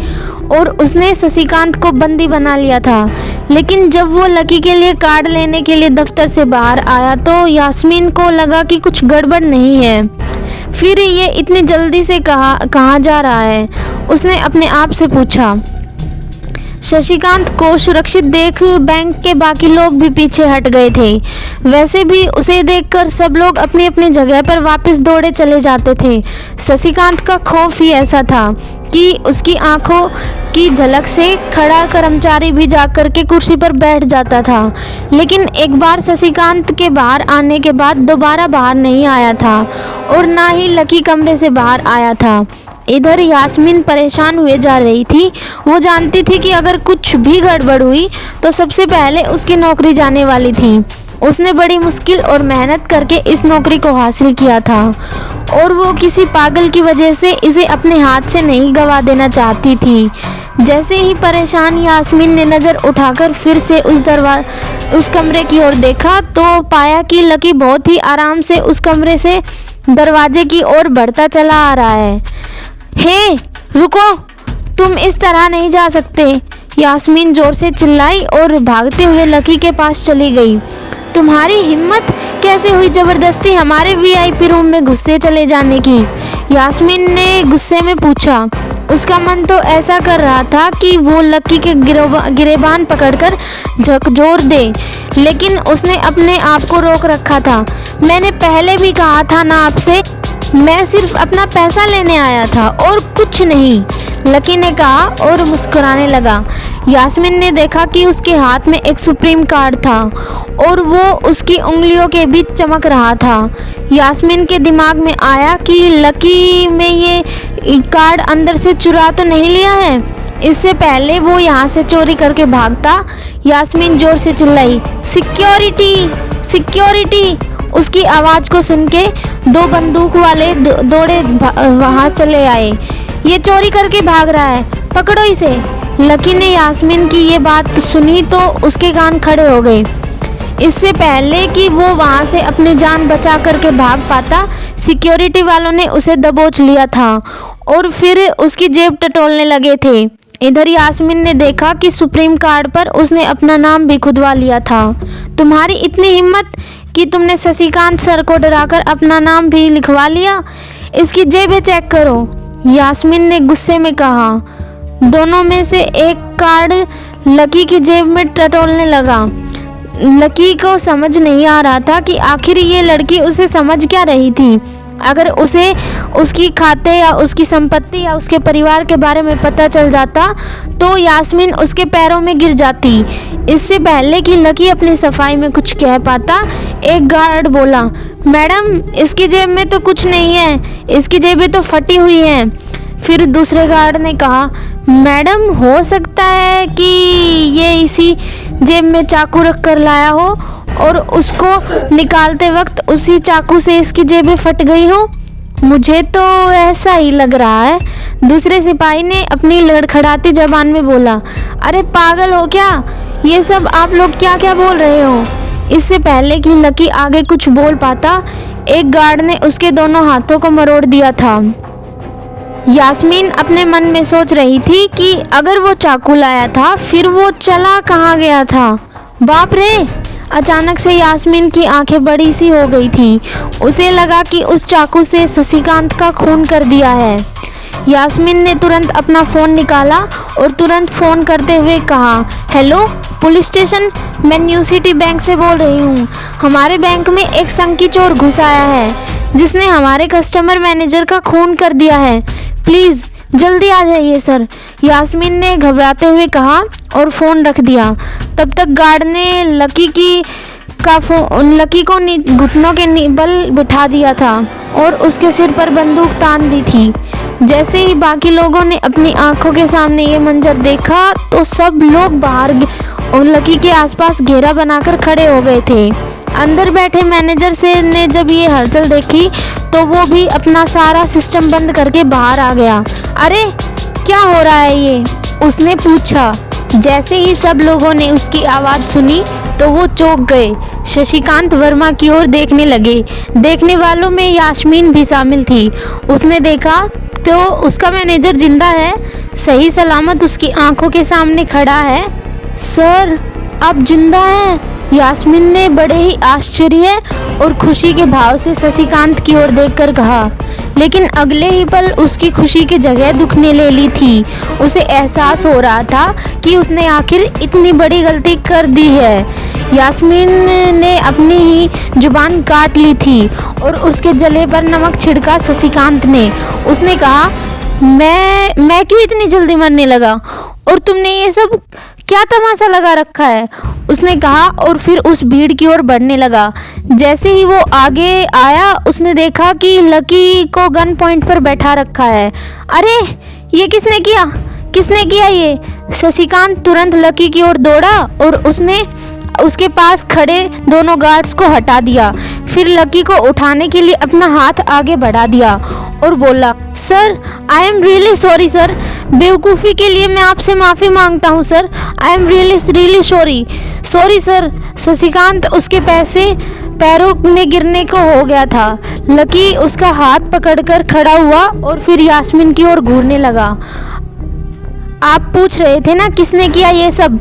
और उसने शशिकांत को बंदी बना लिया था। लेकिन जब वो लकी के लिए कार्ड लेने के लिए दफ्तर से बाहर आया तो यास्मीन को लगा कि कुछ गड़बड़ नहीं है। फिर ये इतनी जल्दी से कहाँ जा रहा है, उसने अपने आप से पूछा। शशिकांत को सुरक्षित देख बैंक के बाकी लोग भी पीछे हट गए थे। वैसे भी उसे देखकर सब लोग अपनी अपनी जगह पर वापस दौड़े चले जाते थे। शशिकांत का खौफ ही ऐसा था कि उसकी आंखों की झलक से खड़ा कर्मचारी भी जाकर के कुर्सी पर बैठ जाता था। लेकिन एक बार शशिकांत के बाहर आने के बाद दोबारा बाहर नहीं आया था और ना ही लकी कमरे से बाहर आया था। इधर यास्मीन परेशान हुए जा रही थी। वो जानती थी कि अगर कुछ भी गड़बड़ हुई तो सबसे पहले उसकी नौकरी जाने वाली थी। उसने बड़ी मुश्किल और मेहनत करके इस नौकरी को हासिल किया था और वो किसी पागल की वजह से इसे अपने हाथ से नहीं गंवा देना चाहती थी। जैसे ही परेशान यास्मीन ने नज़र उठाकर फिर से उस कमरे की ओर देखा तो पाया कि लकी बहुत ही आराम से उस कमरे से दरवाजे की ओर बढ़ता चला आ रहा है। हे रुको, तुम इस तरह नहीं जा सकते, यास्मीन जोर से चिल्लाई और भागते हुए लकी के पास चली गई। तुम्हारी हिम्मत कैसे हुई जबरदस्ती हमारे वीआईपी रूम में घुसे चले जाने की? यास्मीन ने गुस्से में पूछा। उसका मन तो ऐसा कर रहा था कि वो लकी के गिरेबान पकड़कर झकझोर दे, लेकिन उसने अपने आप को रोक रखा था। मैंने पहले भी कहा था ना आपसे, मैं सिर्फ अपना पैसा लेने आया था और कुछ नहीं, लकी ने कहा और मुस्कुराने लगा। यास्मीन ने देखा कि उसके हाथ में एक सुप्रीम कार्ड था और वो उसकी उंगलियों के बीच चमक रहा था। यास्मीन के दिमाग में आया कि लकी में ये कार्ड अंदर से चुरा तो नहीं लिया है। इससे पहले वो यहाँ से चोरी करके भागता, यास्मीन जोर से चिल्लाई, सिक्योरिटी सिक्योरिटी। उसकी आवाज़ को सुन के दो बंदूक वाले दौड़े वहाँ चले आए। ये चोरी करके भाग रहा है, पकड़ो इसे। लकी ने यास्मीन की ये बात सुनी तो उसके कान खड़े हो गए। इससे पहले कि वो वहाँ से अपनी जान बचा करके भाग पाता, सिक्योरिटी वालों ने उसे दबोच लिया था और फिर उसकी जेब टटोलने लगे थे। इधर यास्मीन ने देखा कि सुप्रीम कार्ड पर उसने अपना नाम भी खुदवा लिया था। तुम्हारी इतनी हिम्मत कि तुमने शशिकांत सर को डराकर अपना नाम भी लिखवा लिया। इसकी जेबें चेक करो, यास्मीन ने गुस्से में कहा। दोनों में से एक कार्ड लकी की जेब में टटोलने लगा। लकी को समझ नहीं आ रहा था कि आखिर ये लड़की उसे समझ क्या रही थी। अगर उसे उसकी खाते या उसकी संपत्ति या उसके परिवार के बारे में पता चल जाता तो यास्मीन उसके पैरों में गिर जाती। इससे पहले कि लकी अपनी सफाई में कुछ कह पाता, एक गार्ड बोला, मैडम इसकी जेब में तो कुछ नहीं है, इसकी जेबें तो फटी हुई हैं। फिर दूसरे गार्ड ने कहा, मैडम हो सकता है कि ये इसी जेब में चाकू रख कर लाया हो और उसको निकालते वक्त उसी चाकू से इसकी जेबें फट गई हो। मुझे तो ऐसा ही लग रहा है। दूसरे सिपाही ने अपनी लड़खड़ाती जबान में बोला, अरे पागल हो क्या, ये सब आप लोग क्या क्या बोल रहे हो। इससे पहले कि लकी आगे कुछ बोल पाता, एक गार्ड ने उसके दोनों हाथों को मरोड़ दिया था। यास्मीन अपने मन में सोच रही थी कि अगर वो चाकू लाया था फिर वो चला कहाँ गया था। बाप रे! अचानक से यास्मीन की आंखें बड़ी सी हो गई थी। उसे लगा कि उस चाकू से शशिकांत का खून कर दिया है। यास्मीन ने तुरंत अपना फ़ोन निकाला और तुरंत फ़ोन करते हुए कहा, हेलो पुलिस स्टेशन, मैं न्यू सिटी बैंक से बोल रही हूँ। हमारे बैंक में एक संकी चोर घुस आया है जिसने हमारे कस्टमर मैनेजर का खून कर दिया है। प्लीज़ जल्दी आ जाइए सर, यास्मीन ने घबराते हुए कहा और फ़ोन रख दिया। तब तक गार्ड ने लकी को घुटनों के बल बिठा दिया था और उसके सिर पर बंदूक तान दी थी। जैसे ही बाकी लोगों ने अपनी आंखों के सामने ये मंजर देखा तो सब लोग बाहर और लकी के आसपास घेरा बनाकर खड़े हो गए थे। अंदर बैठे मैनेजर से ने जब ये हलचल देखी तो वो भी अपना सारा सिस्टम बंद करके बाहर आ गया। अरे क्या हो रहा है ये, उसने पूछा। जैसे ही सब लोगों ने उसकी आवाज़ सुनी तो वो चौंक गए। शशिकांत वर्मा की ओर देखने लगे। देखने वालों में यास्मीन भी शामिल थी। उसने देखा तो उसका मैनेजर जिंदा है, सही सलामत उसकी आंखों के सामने खड़ा है। सर आप जिंदा हैं, यास्मीन ने बड़े ही आश्चर्य और खुशी के भाव से शशिकांत की ओर देखकर कहा। लेकिन अगले ही पल उसकी खुशी की जगह दुख ने ले ली थी। उसे एहसास हो रहा था कि उसने आखिर इतनी बड़ी गलती कर दी है। यास्मीन ने अपनी ही जुबान काट ली थी और उसके जले पर नमक छिड़का शशिकांत ने। उसने कहा, मैं क्यों इतनी जल्दी मरने लगा और तुमने ये सब क्या तमाशा लगा रखा है, उसने कहा और फिर उस भीड़ की ओर बढ़ने लगा। जैसे ही वो आगे आया उसने देखा कि लकी को गन पॉइंट पर बैठा रखा है। अरे ये किसने किया ये? शशिकांत तुरंत लकी की ओर दौड़ा और उसने उसके पास खड़े दोनों गार्ड्स को हटा दिया। फिर लकी को उठाने के लिए अपना हाथ आगे बढ़ा दिया और बोला, sir I am really sorry sir, बेवकूफ़ी के लिए मैं आपसे माफ़ी मांगता हूँ sir, I am really sorry sir. Shashikant उसके पैरों में गिरने को हो गया था। लकी उसका हाथ पकड़कर खड़ा हुआ और फिर यास्मीन की ओर घूरने लगा। आप पूछ रहे थे ना किसने किया ये सब?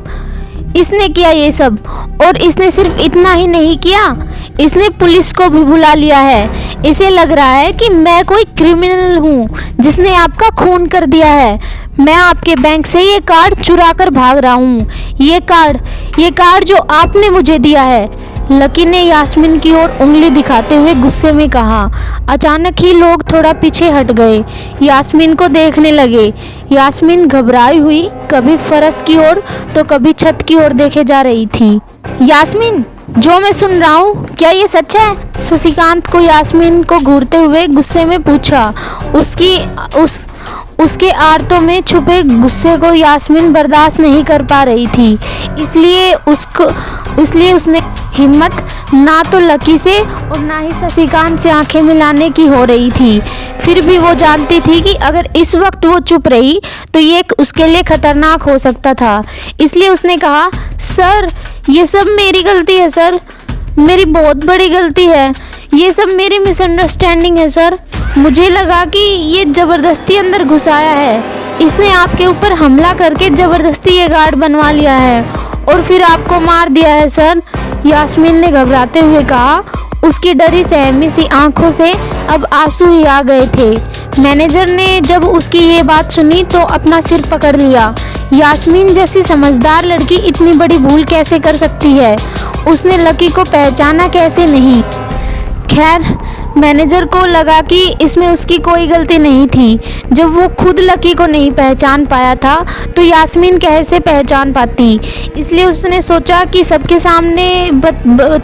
इसने किया ये सब, और इसने सिर्फ इतना ही नहीं किया, इसने पुलिस को भी बुला लिया है। इसे लग रहा है कि मैं कोई क्रिमिनल हूँ जिसने आपका खून कर दिया है। मैं आपके बैंक से ये कार्ड चुरा कर भाग रहा हूँ। ये कार्ड जो आपने मुझे दिया है। लकी ने यास्मीन की ओर उंगली दिखाते हुए गुस्से में कहा। अचानक ही लोग थोड़ा पीछे हट गए, यास्मीन को देखने लगे। यास्मीन घबराई हुई कभी फर्श की ओर तो कभी छत की ओर देखे जा रही थी। यास्मीन, जो मैं सुन रहा हूँ क्या ये सच है? शशिकांत को यास्मीन को घूरते हुए गुस्से में पूछा। उसके आर्तों में छुपे गुस्से को यास्मीन बर्दाश्त नहीं कर पा रही थी, इसलिए उसने हिम्मत ना तो लकी से और ना ही शशिकांत से आंखें मिलाने की हो रही थी। फिर भी वो जानती थी कि अगर इस वक्त वो चुप रही तो ये उसके लिए खतरनाक हो सकता था। इसलिए उसने कहा, सर ये सब मेरी गलती है सर, मेरी बहुत बड़ी गलती है। ये सब मेरी मिसअंडरस्टैंडिंग है सर। मुझे लगा कि ये ज़बरदस्ती अंदर घुसाया है, इसने आपके ऊपर हमला करके ज़बरदस्ती ये गार्ड बनवा लिया है और फिर आपको मार दिया है सर। यास्मीन ने घबराते हुए कहा। उसकी डरी सहमी सी आंखों से अब आंसू ही आ गए थे। मैनेजर ने जब उसकी ये बात सुनी तो अपना सिर पकड़ लिया। यास्मीन जैसी समझदार लड़की इतनी बड़ी भूल कैसे कर सकती है? उसने लकी को पहचाना कैसे नहीं? खैर, मैनेजर को लगा कि इसमें उसकी कोई गलती नहीं थी। जब वो खुद लकी को नहीं पहचान पाया था तो यास्मीन कैसे पहचान पाती? इसलिए उसने सोचा कि सबके सामने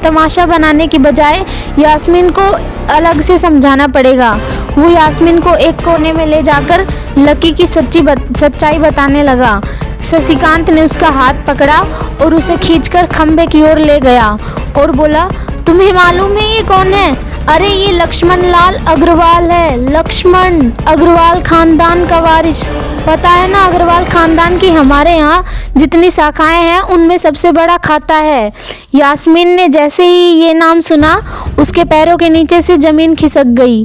तमाशा बनाने की बजाय यास्मीन को अलग से समझाना पड़ेगा। वो यास्मीन को एक कोने में ले जाकर लकी की सच्चाई बताने लगा। शशिकांत ने उसका हाथ पकड़ा और उसे खींचकर खंबे की ओर ले गया और बोला, तुम्हें मालूम है ये कौन है? अरे ये लक्ष्मण लाल अग्रवाल है। लक्ष्मण अग्रवाल खानदान का वारिस। पता है ना, अग्रवाल खानदान की हमारे यहाँ जितनी शाखाएं हैं उनमें सबसे बड़ा खाता है। यास्मीन ने जैसे ही ये नाम सुना उसके पैरों के नीचे से ज़मीन खिसक गई।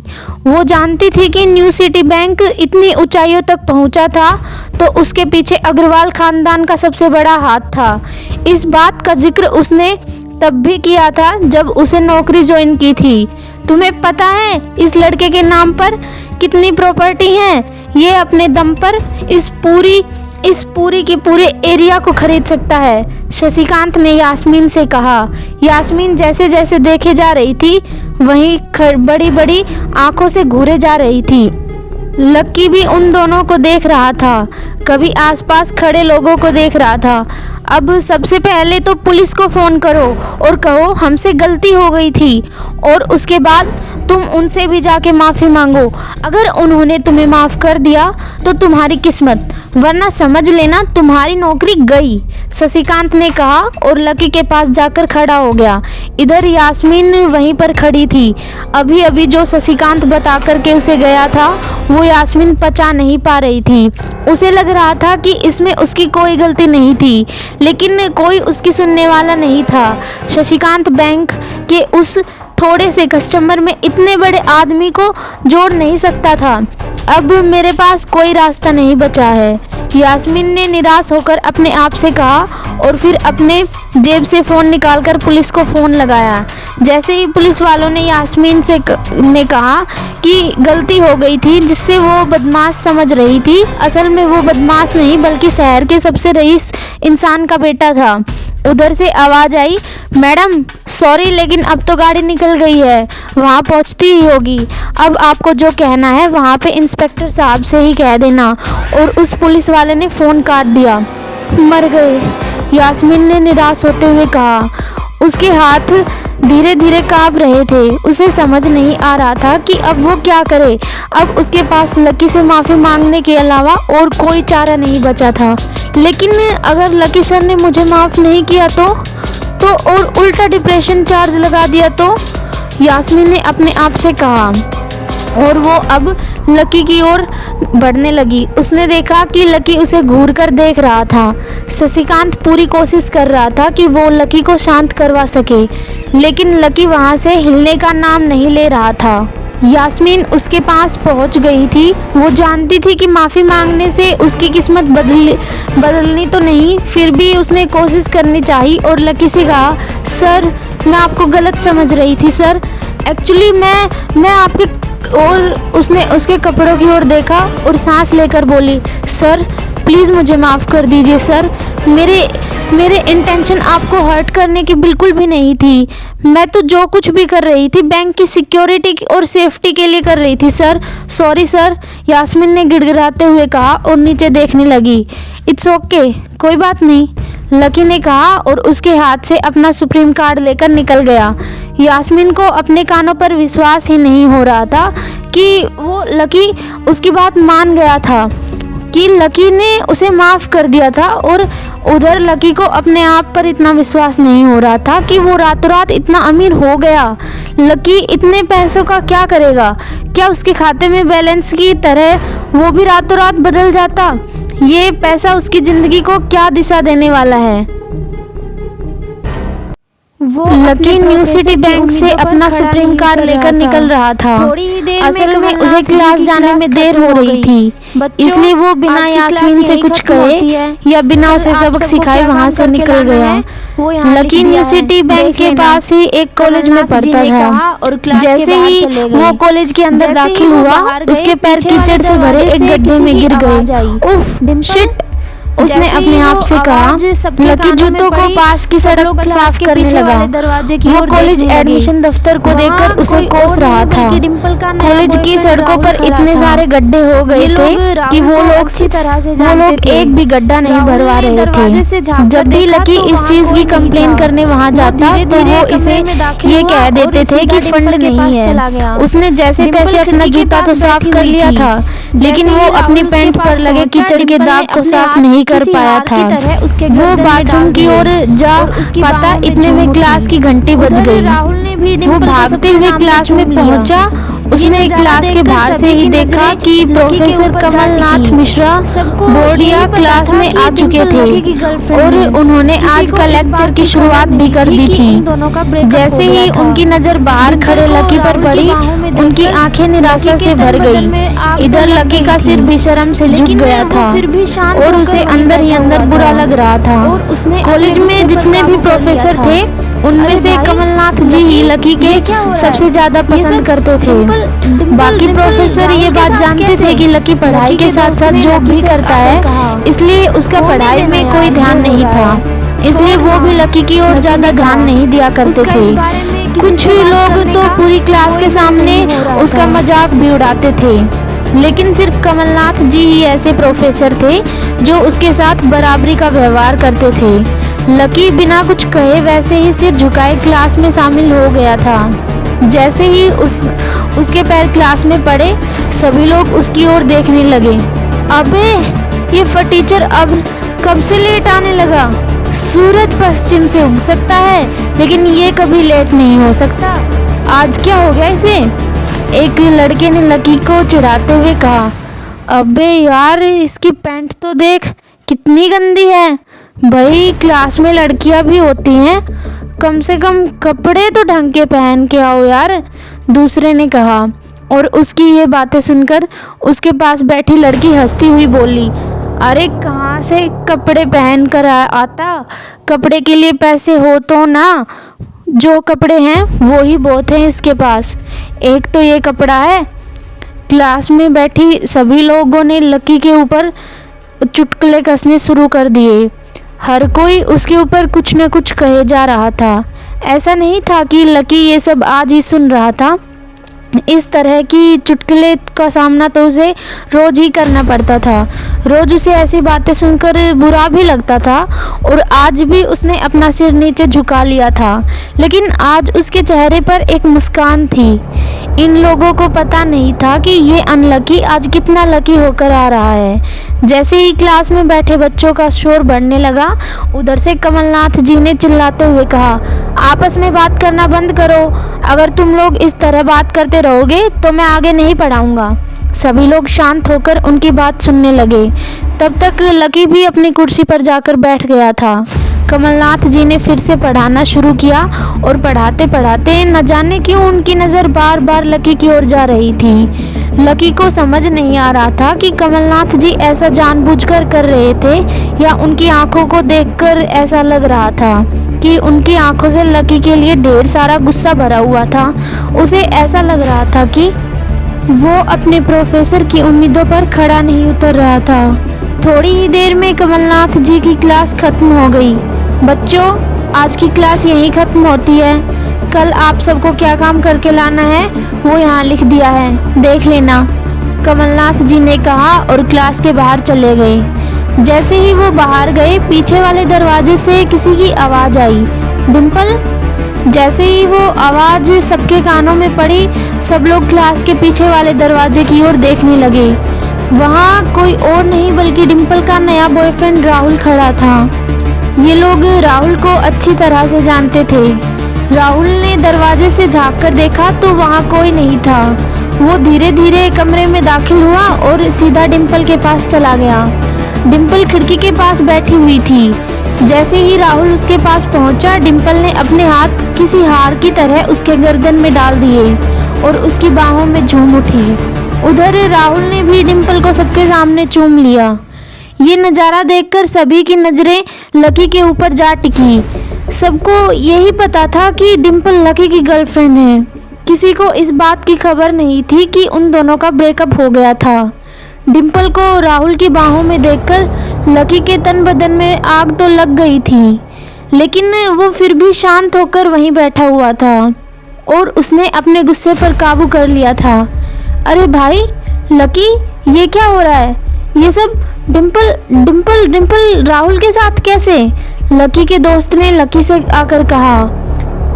वो जानती थी कि न्यू सिटी बैंक इतनी ऊंचाइयों तक पहुंचा था तो उसके पीछे अग्रवाल खानदान का सबसे बड़ा हाथ था। इस बात का जिक्र उसने तब भी किया था जब उसे नौकरी ज्वाइन की थी। तुम्हें पता है इस लड़के के नाम पर कितनी प्रॉपर्टी है? ये अपने दम पर इस पूरी के पूरे एरिया को खरीद सकता है। शशिकांत ने यास्मीन से कहा। यास्मीन जैसे जैसे देखे जा रही थी वहीं बड़ी बड़ी आंखों से घूरे जा रही थी। लक्की भी उन दोनों को देख रहा था, कभी आसपास खड़े लोगों को देख रहा था। अब सबसे पहले तो पुलिस को फ़ोन करो और कहो हमसे गलती हो गई थी, और उसके बाद तुम उनसे भी जाके माफ़ी मांगो। अगर उन्होंने तुम्हें माफ़ कर दिया तो तुम्हारी किस्मत, वरना समझ लेना तुम्हारी नौकरी गई। शशिकांत ने कहा और लकी के पास जाकर खड़ा हो गया। इधर यास्मीन वहीं पर खड़ी थी। अभी अभी जो शशिकांत बता करके उसे गया था वो यास्मीन पचा नहीं पा रही थी। उसे लग रहा था कि इसमें उसकी कोई गलती नहीं थी, लेकिन कोई उसकी सुनने वाला नहीं था। शशिकांत बैंक के उस थोड़े से कस्टमर में इतने बड़े आदमी को जोड़ नहीं सकता था। अब मेरे पास कोई रास्ता नहीं बचा है, यास्मीन ने निराश होकर अपने आप से कहा और फिर अपने जेब से फ़ोन निकालकर पुलिस को फ़ोन लगाया। जैसे ही पुलिस वालों ने यास्मीन ने कहा कि गलती हो गई थी जिससे वो बदमाश समझ रही थी, असल में वो बदमाश नहीं बल्कि शहर के सबसे रईस इंसान का बेटा था। उधर से आवाज़ आई, मैडम सॉरी लेकिन अब तो गाड़ी निकल गई है, वहाँ पहुँचती ही होगी। अब आपको जो कहना है वहाँ पे इंस्पेक्टर साहब से ही कह देना। और उस पुलिस वाले ने फ़ोन काट दिया। मर गए, यास्मीन ने निराश होते हुए कहा। उसके हाथ धीरे धीरे कांप रहे थे। उसे समझ नहीं आ रहा था कि अब वो क्या करे। अब उसके पास लकी से माफ़ी मांगने के अलावा और कोई चारा नहीं बचा था। लेकिन अगर लकी सर ने मुझे माफ़ नहीं किया तो और उल्टा डिप्रेशन चार्ज लगा दिया तो, यास्मीन ने अपने आप से कहा। और वो अब लकी की ओर बढ़ने लगी। उसने देखा कि लकी उसे घूरकर देख रहा था। शशिकांत पूरी कोशिश कर रहा था कि वो लकी को शांत करवा सके, लेकिन लकी वहाँ से हिलने का नाम नहीं ले रहा था। यास्मीन उसके पास पहुंच गई थी। वो जानती थी कि माफ़ी मांगने से उसकी किस्मत बदलनी तो नहीं, फिर भी उसने कोशिश करनी चाहिए और लकी से कहा, सर मैं आपको गलत समझ रही थी सर, एक्चुअली मैं आपके, और उसने उसके कपड़ों की ओर देखा और सांस लेकर बोली, सर प्लीज़ मुझे माफ़ कर दीजिए सर, मेरे इंटेंशन आपको हर्ट करने की बिल्कुल भी नहीं थी। मैं तो जो कुछ भी कर रही थी बैंक की सिक्योरिटी और सेफ्टी के लिए कर रही थी सर, सॉरी सर, यास्मीन ने गिड़गिड़ाते हुए कहा और नीचे देखने लगी। इट्स ओके, कोई बात नहीं, लकी ने कहा और उसके हाथ से अपना सुप्रीम कार्ड लेकर निकल गया। यास्मीन को अपने कानों पर विश्वास ही नहीं हो रहा था कि वो लकी उसकी बात मान गया था, कि लकी ने उसे माफ़ कर दिया था, और उधर लकी को अपने आप पर इतना विश्वास नहीं हो रहा था कि वो रातों रात इतना अमीर हो गया। लकी इतने पैसों का क्या करेगा? क्या उसके खाते में बैलेंस की तरह वो भी रातों रात बदल जाता? ये पैसा उसकी ज़िंदगी को क्या दिशा देने वाला है? वो लकी न्यू सिटी बैंक से अपना सुप्रीम कार्ड लेकर निकल रहा था। असल में उसे क्लास जाने में देर हो रही थी, इसलिए वो बिना यास्मीन से कुछ कहे या बिना उसे सबक सिखाए वहां से निकल गया। लकी न्यू सिटी बैंक के पास ही एक कॉलेज में पढ़ता था, और जैसे ही वो कॉलेज के अंदर दाखिल हुआ, उसके पैर कीचड़ से भरे एक गड्ढे में गिर गए। उफ शिट, उसने अपने आप से कहा। लकी जूतों को पास की सड़क साफ करने लगा। वो कॉलेज एडमिशन दफ्तर को देखकर उसे कोस रहा था। कॉलेज की सड़कों पर इतने सारे गड्ढे हो गए थे कि वो लोग एक भी गड्ढा नहीं भरवा रहे थे। जब भी लकी इस चीज की कंप्लेन करने वहाँ जाता तो वो इसे ये कह देते थे कि फंड नहीं है। उसने जैसे तैसे अपना जूता तो साफ कर लिया था, लेकिन वो अपनी पैंट पर लगे कीचड़ के दाग को साफ नहीं कर पाया था। वो बाथरूम की ओर जा पाता, इतने में क्लास की घंटी बज गई। वो भागते हुए क्लास में पहुंचा। उसने क्लास के बाहर से ही देखा कि प्रोफेसर कमलनाथ मिश्रा बोर्डिया क्लास में आ चुके थे और उन्होंने आज का लेक्चर की शुरुआत भी कर दी थी। जैसे ही उनकी नजर बाहर खड़े लकी पर पड़ी, उनकी आंखें निराशा से भर गई। इधर लकी का सिर भी शर्म से झुक गया था और उसे अंदर ही अंदर बुरा लग रहा था। कॉलेज में जितने भी प्रोफेसर थे, उनमें से कमलनाथ जी ही लकी के सबसे ज्यादा पसंद करते थे। बाकी प्रोफेसर ये बात जानते थे कि लकी पढ़ाई के साथ साथ जॉब भी करता है, इसलिए उसका पढ़ाई में कोई ध्यान नहीं था, इसलिए वो भी लकी की ओर ज्यादा ध्यान नहीं दिया करते थे। कुछ लोग तो पूरी क्लास के सामने उसका मजाक भी उड़ाते थे, लेकिन सिर्फ कमलनाथ जी ही ऐसे प्रोफेसर थे जो उसके साथ बराबरी का व्यवहार करते थे। लकी बिना कुछ कहे वैसे ही सिर झुकाए क्लास में शामिल हो गया था। जैसे ही उसके पैर क्लास में पड़े, सभी लोग उसकी ओर देखने लगे। अबे ये फटीचर अब कब से लेट आने लगा? सूरज पश्चिम से उग सकता है, लेकिन ये कभी लेट नहीं हो सकता। आज क्या हो गया इसे? एक लड़के ने लकी को चिढ़ाते हुए कहा। अबे यार, इसकी पैंट तो देख कितनी गंदी है। भाई क्लास में लड़कियां भी होती हैं, कम से कम कपड़े तो ढंग के पहन के आओ यार, दूसरे ने कहा। और उसकी ये बातें सुनकर उसके पास बैठी लड़की हंसती हुई बोली, अरे कहाँ से कपड़े पहन कर आता? कपड़े के लिए पैसे हो तो ना, जो कपड़े हैं वो ही बहुत हैं इसके पास। एक तो ये कपड़ा है। क्लास में बैठी सभी लोगों ने लकी के ऊपर चुटकुले कसने शुरू कर दिए। हर कोई उसके ऊपर कुछ न कुछ कहे जा रहा था। ऐसा नहीं था कि लकी ये सब आज ही सुन रहा था। इस तरह की चुटकुले का सामना तो उसे रोज ही करना पड़ता था। रोज उसे ऐसी बातें सुनकर बुरा भी लगता था, और आज भी उसने अपना सिर नीचे झुका लिया था, लेकिन आज उसके चेहरे पर एक मुस्कान थी। इन लोगों को पता नहीं था कि ये अनलकी आज कितना लकी होकर आ रहा है। जैसे ही क्लास में बैठे बच्चों का शोर बढ़ने लगा, उधर से कमलनाथ जी ने चिल्लाते हुए कहा, आपस में बात करना बंद करो। अगर तुम लोग इस तरह बात करते रहोगे तो मैं आगे नहीं पढ़ाऊंगा। सभी लोग शांत होकर उनकी बात सुनने लगे। तब तक लकी भी अपनी कुर्सी पर जाकर बैठ गया था। कमलनाथ जी ने फिर से पढ़ाना शुरू किया और पढ़ाते पढ़ाते न जाने क्यों उनकी नज़र बार बार लकी की ओर जा रही थी। लकी को समझ नहीं आ रहा था कि कमलनाथ जी ऐसा जानबूझकर कर रहे थे या उनकी आंखों को देखकर ऐसा लग रहा था कि उनकी आंखों से लकी के लिए ढेर सारा गुस्सा भरा हुआ था। उसे ऐसा लग रहा था कि वो अपने प्रोफेसर की उम्मीदों पर खड़ा नहीं उतर रहा था। थोड़ी ही देर में कमलनाथ जी की क्लास खत्म हो गई। बच्चों, आज की क्लास यहीं खत्म होती है। कल आप सबको क्या काम करके लाना है वो यहाँ लिख दिया है, देख लेना, कमलनाथ जी ने कहा और क्लास के बाहर चले गए। जैसे ही वो बाहर गए, पीछे वाले दरवाजे से किसी की आवाज़ आई, डिम्पल। जैसे ही वो आवाज़ सबके कानों में पड़ी, सब लोग क्लास के पीछे वाले दरवाजे की ओर देखने लगे। वहाँ कोई और नहीं बल्कि डिम्पल का नया बॉयफ्रेंड राहुल खड़ा था। ये लोग राहुल को अच्छी तरह से जानते थे। राहुल ने दरवाजे से झांक कर देखा तो वहाँ कोई नहीं था। वो धीरे धीरे कमरे में दाखिल हुआ और सीधा डिम्पल के पास चला गया। डिम्पल खिड़की के पास बैठी हुई थी। जैसे ही राहुल उसके पास पहुंचा, डिम्पल ने अपने हाथ किसी हार की तरह उसके गर्दन में डाल दिए और उसकी बाहों में झूम उठी। उधर राहुल ने भी डिम्पल को सबके सामने चूम लिया। ये नज़ारा देखकर सभी की नज़रें लकी के ऊपर जा टिकी। सबको यही पता था कि डिम्पल लकी की गर्लफ्रेंड है। किसी को इस बात की खबर नहीं थी कि उन दोनों का ब्रेकअप हो गया था। डिम्पल को राहुल की बाहों में देखकर लकी के तन बदन में आग तो लग गई थी, लेकिन वो फिर भी शांत होकर वहीं बैठा हुआ था और उसने अपने गुस्से पर काबू कर लिया था। अरे भाई लकी, ये क्या हो रहा है? ये सब डिम्पल राहुल के साथ कैसे? लकी के दोस्त ने लकी से आकर कहा।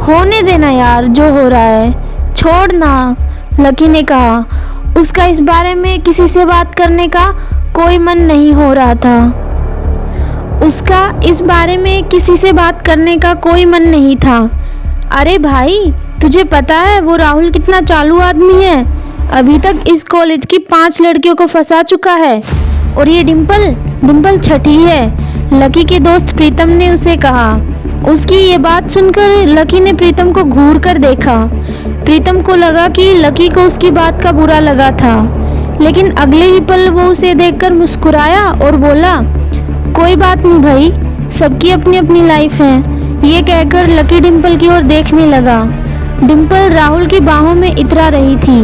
होने देना यार, जो हो रहा है छोड़ ना, लकी ने कहा। उसका इस बारे में किसी से बात करने का कोई मन नहीं हो रहा था। उसका इस बारे में किसी से बात करने का कोई मन नहीं था। अरे भाई, तुझे पता है वो राहुल कितना चालू आदमी है? अभी तक इस कॉलेज की 5 लड़कियों को फंसा चुका है और ये डिम्पल छठी है, लकी के दोस्त प्रीतम ने उसे कहा। उसकी ये बात सुनकर लकी ने प्रीतम को घूर कर देखा। प्रीतम को लगा कि लकी को उसकी बात का बुरा लगा था, लेकिन अगले ही पल वो उसे देखकर मुस्कुराया और बोला, कोई बात नहीं भाई, सबकी अपनी अपनी लाइफ है। ये कहकर लकी डिम्पल की ओर देखने लगा। डिम्पल राहुल की बाहों में इतरा रही थी।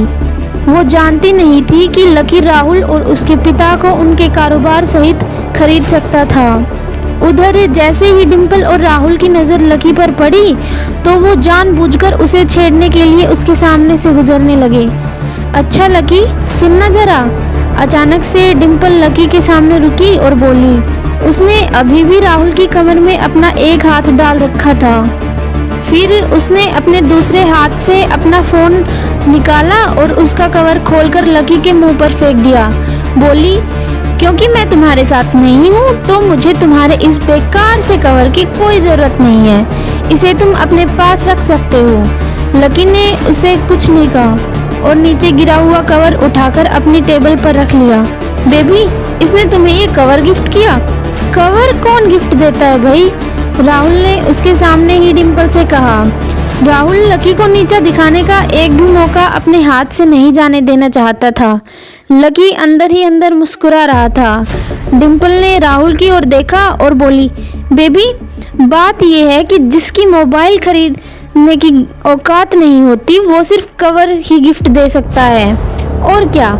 वो जानती नहीं थी कि लकी राहुल और उसके पिता को उनके कारोबार सहित खरीद सकता था। उधर जैसे ही डिम्पल और राहुल की नज़र लकी पर पड़ी तो वो जानबूझकर उसे छेड़ने के लिए उसके सामने से गुजरने लगे। अच्छा लकी, सुनना जरा। अचानक से डिम्पल लकी के सामने रुकी और बोली। उसने अभी भी राहुल की कमर में अपना एक हाथ डाल रखा था। फिर उसने अपने दूसरे हाथ से अपना फ़ोन निकाला और उसका कवर खोलकर लकी के मुंह पर फेंक दिया। बोली, क्योंकि मैं तुम्हारे साथ नहीं हूँ तो मुझे तुम्हारे इस बेकार से कवर की कोई ज़रूरत नहीं है, इसे तुम अपने पास रख सकते हो। लकी ने उसे कुछ नहीं कहा और नीचे गिरा हुआ कवर उठाकर अपनी टेबल पर रख लिया। बेबी, इसने तुम्हें ये कवर गिफ्ट किया? कवर कौन गिफ्ट देता है भाई? राहुल ने उसके सामने ही डिम्पल से कहा। राहुल लकी को नीचा दिखाने का एक भी मौका अपने हाथ से नहीं जाने देना चाहता था। लकी अंदर ही अंदर मुस्कुरा रहा था। डिम्पल ने राहुल की ओर देखा और बोली, बेबी, बात यह है कि जिसकी मोबाइल खरीदने की औकात नहीं होती वो सिर्फ कवर ही गिफ्ट दे सकता है, और क्या।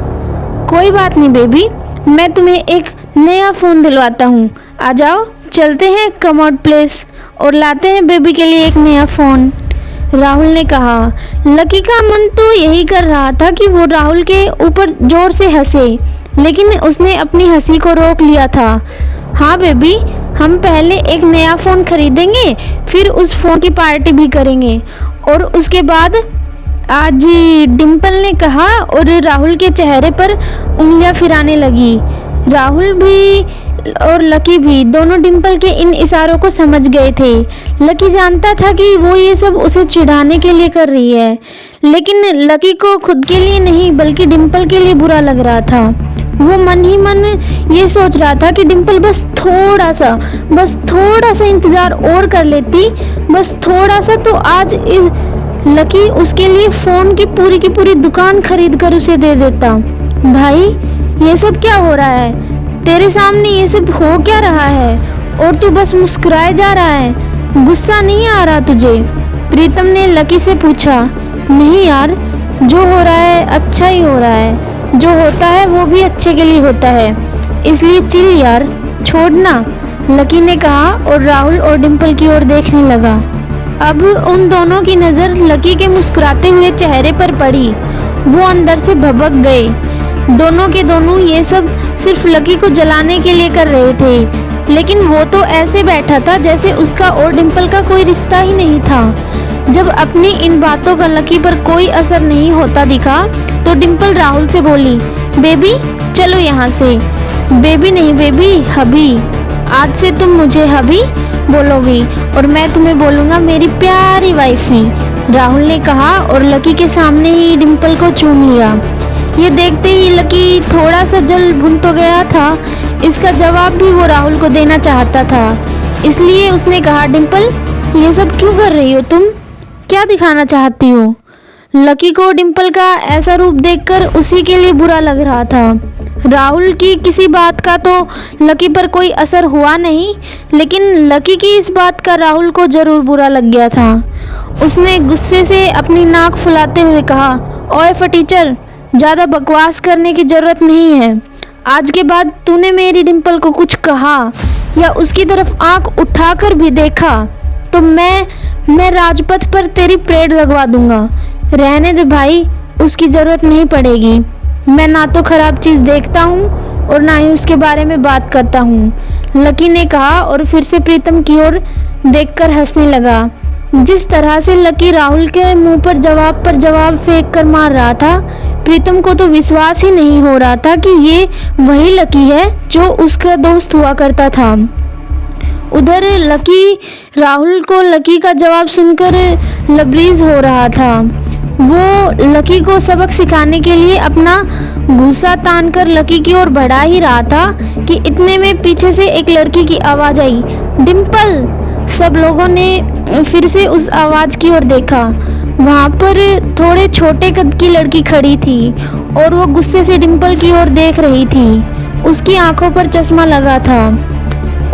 कोई बात नहीं बेबी, मैं तुम्हें एक नया फ़ोन दिलवाता हूँ। आ जाओ, चलते हैं कमोड प्लेस और लाते हैं बेबी के लिए एक नया फ़ोन, राहुल ने कहा। लकी का मन तो यही कर रहा था कि वो राहुल के ऊपर जोर से हंसे, लेकिन उसने अपनी हंसी को रोक लिया था। हाँ बेबी, हम पहले एक नया फ़ोन खरीदेंगे, फिर उस फ़ोन की पार्टी भी करेंगे, और उसके बाद आज, डिम्पल ने कहा और राहुल के चेहरे पर उंगलियां फिराने लगी। राहुल भी और लकी भी दोनों डिम्पल के इन इशारों को समझ गए थे। लकी जानता था कि वो ये सब उसे चिढ़ाने के लिए कर रही है, लेकिन लकी को खुद के लिए नहीं बल्कि डिम्पल के लिए बुरा लग रहा था। वो मन ही मन ये सोच रहा था कि डिम्पल बस थोड़ा सा इंतजार और कर लेती, बस थोड़ा सा, तो आज लकी उसके लिए फोन की पूरी दुकान खरीद कर उसे दे देता। भाई ये सब क्या हो रहा है? तेरे सामने ये सब हो क्या रहा है और तू बस मुस्कुराए जा रहा है, गुस्सा नहीं आ रहा तुझे? प्रीतम ने लकी से पूछा। नहीं यार, जो हो रहा है अच्छा ही हो रहा है, जो होता है वो भी अच्छे के लिए होता है, इसलिए चिल यार, छोड़ना, लकी ने कहा और राहुल और डिम्पल की ओर देखने लगा। अब उन दोनों की नज़र लकी के मुस्कुराते हुए चेहरे पर पड़ी। वो अंदर से भभक गए। दोनों के दोनों ये सब सिर्फ लकी को जलाने के लिए कर रहे थे, लेकिन वो तो ऐसे बैठा था जैसे उसका और डिम्पल का कोई रिश्ता ही नहीं था। जब अपनी इन बातों का लकी पर कोई असर नहीं होता दिखा तो डिम्पल राहुल से बोली, बेबी चलो यहाँ से। बेबी नहीं बेबी, हबी। आज से तुम मुझे हबी बोलोगी और मैं तुम्हें बोलूँगा मेरी प्यारी वाइफी, राहुल ने कहा और लकी के सामने ही डिम्पल को चूम लिया। ये देखते ही लकी थोड़ा सा जल भुन तो गया था। इसका जवाब भी वो राहुल को देना चाहता था, इसलिए उसने कहा, डिम्पल ये सब क्यों कर रही हो तुम? क्या दिखाना चाहती हो? लकी को डिम्पल का ऐसा रूप देखकर उसी के लिए बुरा लग रहा था। राहुल की किसी बात का तो लकी पर कोई असर हुआ नहीं, लेकिन लकी की इस बात का राहुल को जरूर बुरा लग गया था। उसने गुस्से से अपनी नाक फुलाते हुए कहा, ओए फटीचर, ज़्यादा बकवास करने की ज़रूरत नहीं है। आज के बाद तूने मेरी डिम्पल को कुछ कहा या उसकी तरफ आंख उठाकर भी देखा तो मैं राजपथ पर तेरी परेड लगवा दूंगा। रहने दे भाई, उसकी ज़रूरत नहीं पड़ेगी। मैं ना तो ख़राब चीज़ देखता हूँ और ना ही उसके बारे में बात करता हूँ, लकी ने कहा और फिर से प्रीतम की ओर देखकर हंसने लगा। जिस तरह से लकी राहुल के मुंह पर जवाब फेंक कर मार रहा था, प्रीतम को तो विश्वास ही नहीं हो रहा था कि ये वही लकी है जो उसका दोस्त हुआ करता था। उधर लकी राहुल को लकी का जवाब सुनकर लबरेज हो रहा था। वो लकी को सबक सिखाने के लिए अपना गुस्सा तानकर लकी की ओर बढ़ा ही रहा था कि इतने में पीछे से एक लड़की की आवाज़ आई, डिम्पल। सब लोगों ने फिर से उस आवाज़ की ओर देखा। वहाँ पर थोड़े छोटे कद की लड़की खड़ी थी और वो गुस्से से डिम्पल की ओर देख रही थी। उसकी आंखों पर चश्मा लगा था,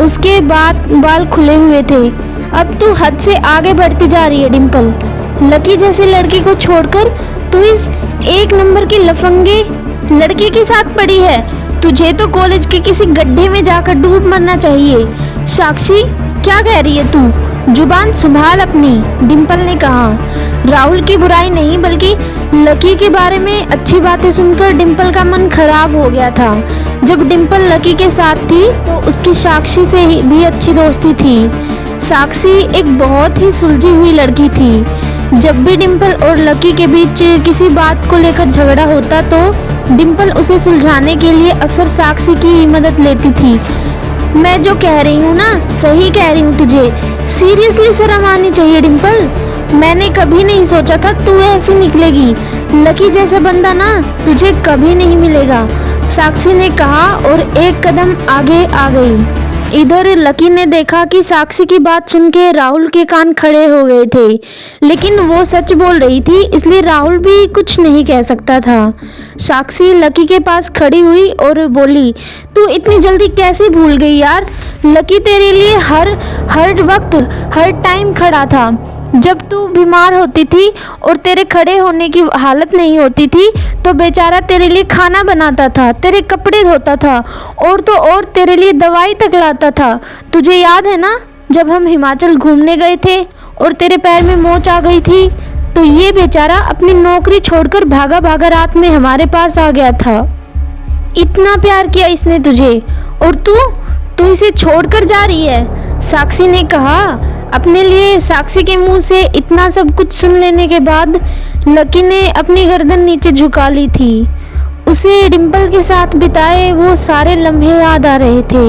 उसके बाल खुले हुए थे। अब तू हद से आगे बढ़ती जा रही है डिम्पल। लकी जैसे लड़की को छोड़कर तू इस एक नंबर की लफंगे लड़की के साथ पड़ी है। तुझे तो कॉलेज के किसी गड्ढे में जाकर डूब मरना चाहिए। साक्षी, क्या कह रही है तू? जुबान संभाल अपनी, डिम्पल ने कहा। राहुल की बुराई नहीं बल्कि लकी के बारे में अच्छी बातें सुनकर डिम्पल का मन खराब हो गया था। जब डिम्पल लकी के साथ थी तो उसकी साक्षी से भी अच्छी दोस्ती थी। साक्षी एक बहुत ही सुलझी हुई लड़की थी। जब भी डिम्पल और लकी के बीच किसी बात को लेकर झगड़ा होता तो डिम्पल उसे सुलझाने के लिए अक्सर साक्षी की ही मदद लेती थी। मैं जो कह रही हूँ ना, सही कह रही हूँ। तुझे सीरियसली शर्म आनी चाहिए डिम्पल। मैंने कभी नहीं सोचा था तू ऐसी निकलेगी। लकी जैसा बंदा ना तुझे कभी नहीं मिलेगा, साक्षी ने कहा और एक कदम आगे आ गई। इधर लकी ने देखा कि साक्षी की बात सुन के राहुल के कान खड़े हो गए थे, लेकिन वो सच बोल रही थी इसलिए राहुल भी कुछ नहीं कह सकता था। साक्षी लकी के पास खड़ी हुई और बोली, तू इतनी जल्दी कैसे भूल गई यार? लकी तेरे लिए हर वक्त हर टाइम खड़ा था। जब तू बीमार होती थी और तेरे खड़े होने की हालत नहीं होती थी तो बेचारा तेरे लिए खाना बनाता था, तेरे कपड़े धोता था और तो और तेरे लिए दवाई तक लाता था। तुझे याद है ना जब हम हिमाचल घूमने गए थे और तेरे पैर में मोच आ गई थी तो ये बेचारा अपनी नौकरी छोड़कर भागा भागा रात में हमारे पास आ गया था। इतना प्यार किया इसने तुझे और तू इसे छोड़कर जा रही है, साक्षी ने कहा। अपने लिए साक्षी के मुंह से इतना सब कुछ सुन लेने के बाद लकी ने अपनी गर्दन नीचे झुका ली थी। उसे डिम्पल के साथ बिताए वो सारे लम्हे याद आ रहे थे।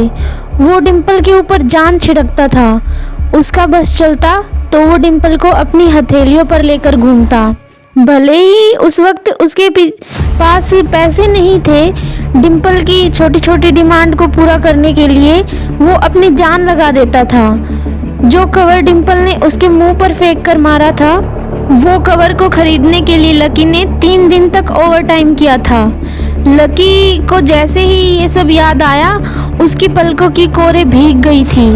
वो डिम्पल के ऊपर जान छिड़कता था। उसका बस चलता तो वो डिम्पल को अपनी हथेलियों पर लेकर घूमता। भले ही उस वक्त उसके पास पैसे नहीं थे, डिम्पल की छोटी छोटी डिमांड को पूरा करने के लिए वो अपनी जान लगा देता था। जो कवर डिम्पल ने उसके मुंह पर फेंक कर मारा था, वो कवर को खरीदने के लिए लकी ने 3 दिन तक ओवर टाइम किया था। लकी को जैसे ही ये सब याद आया, उसकी पलकों की कोरें भीग गई थी।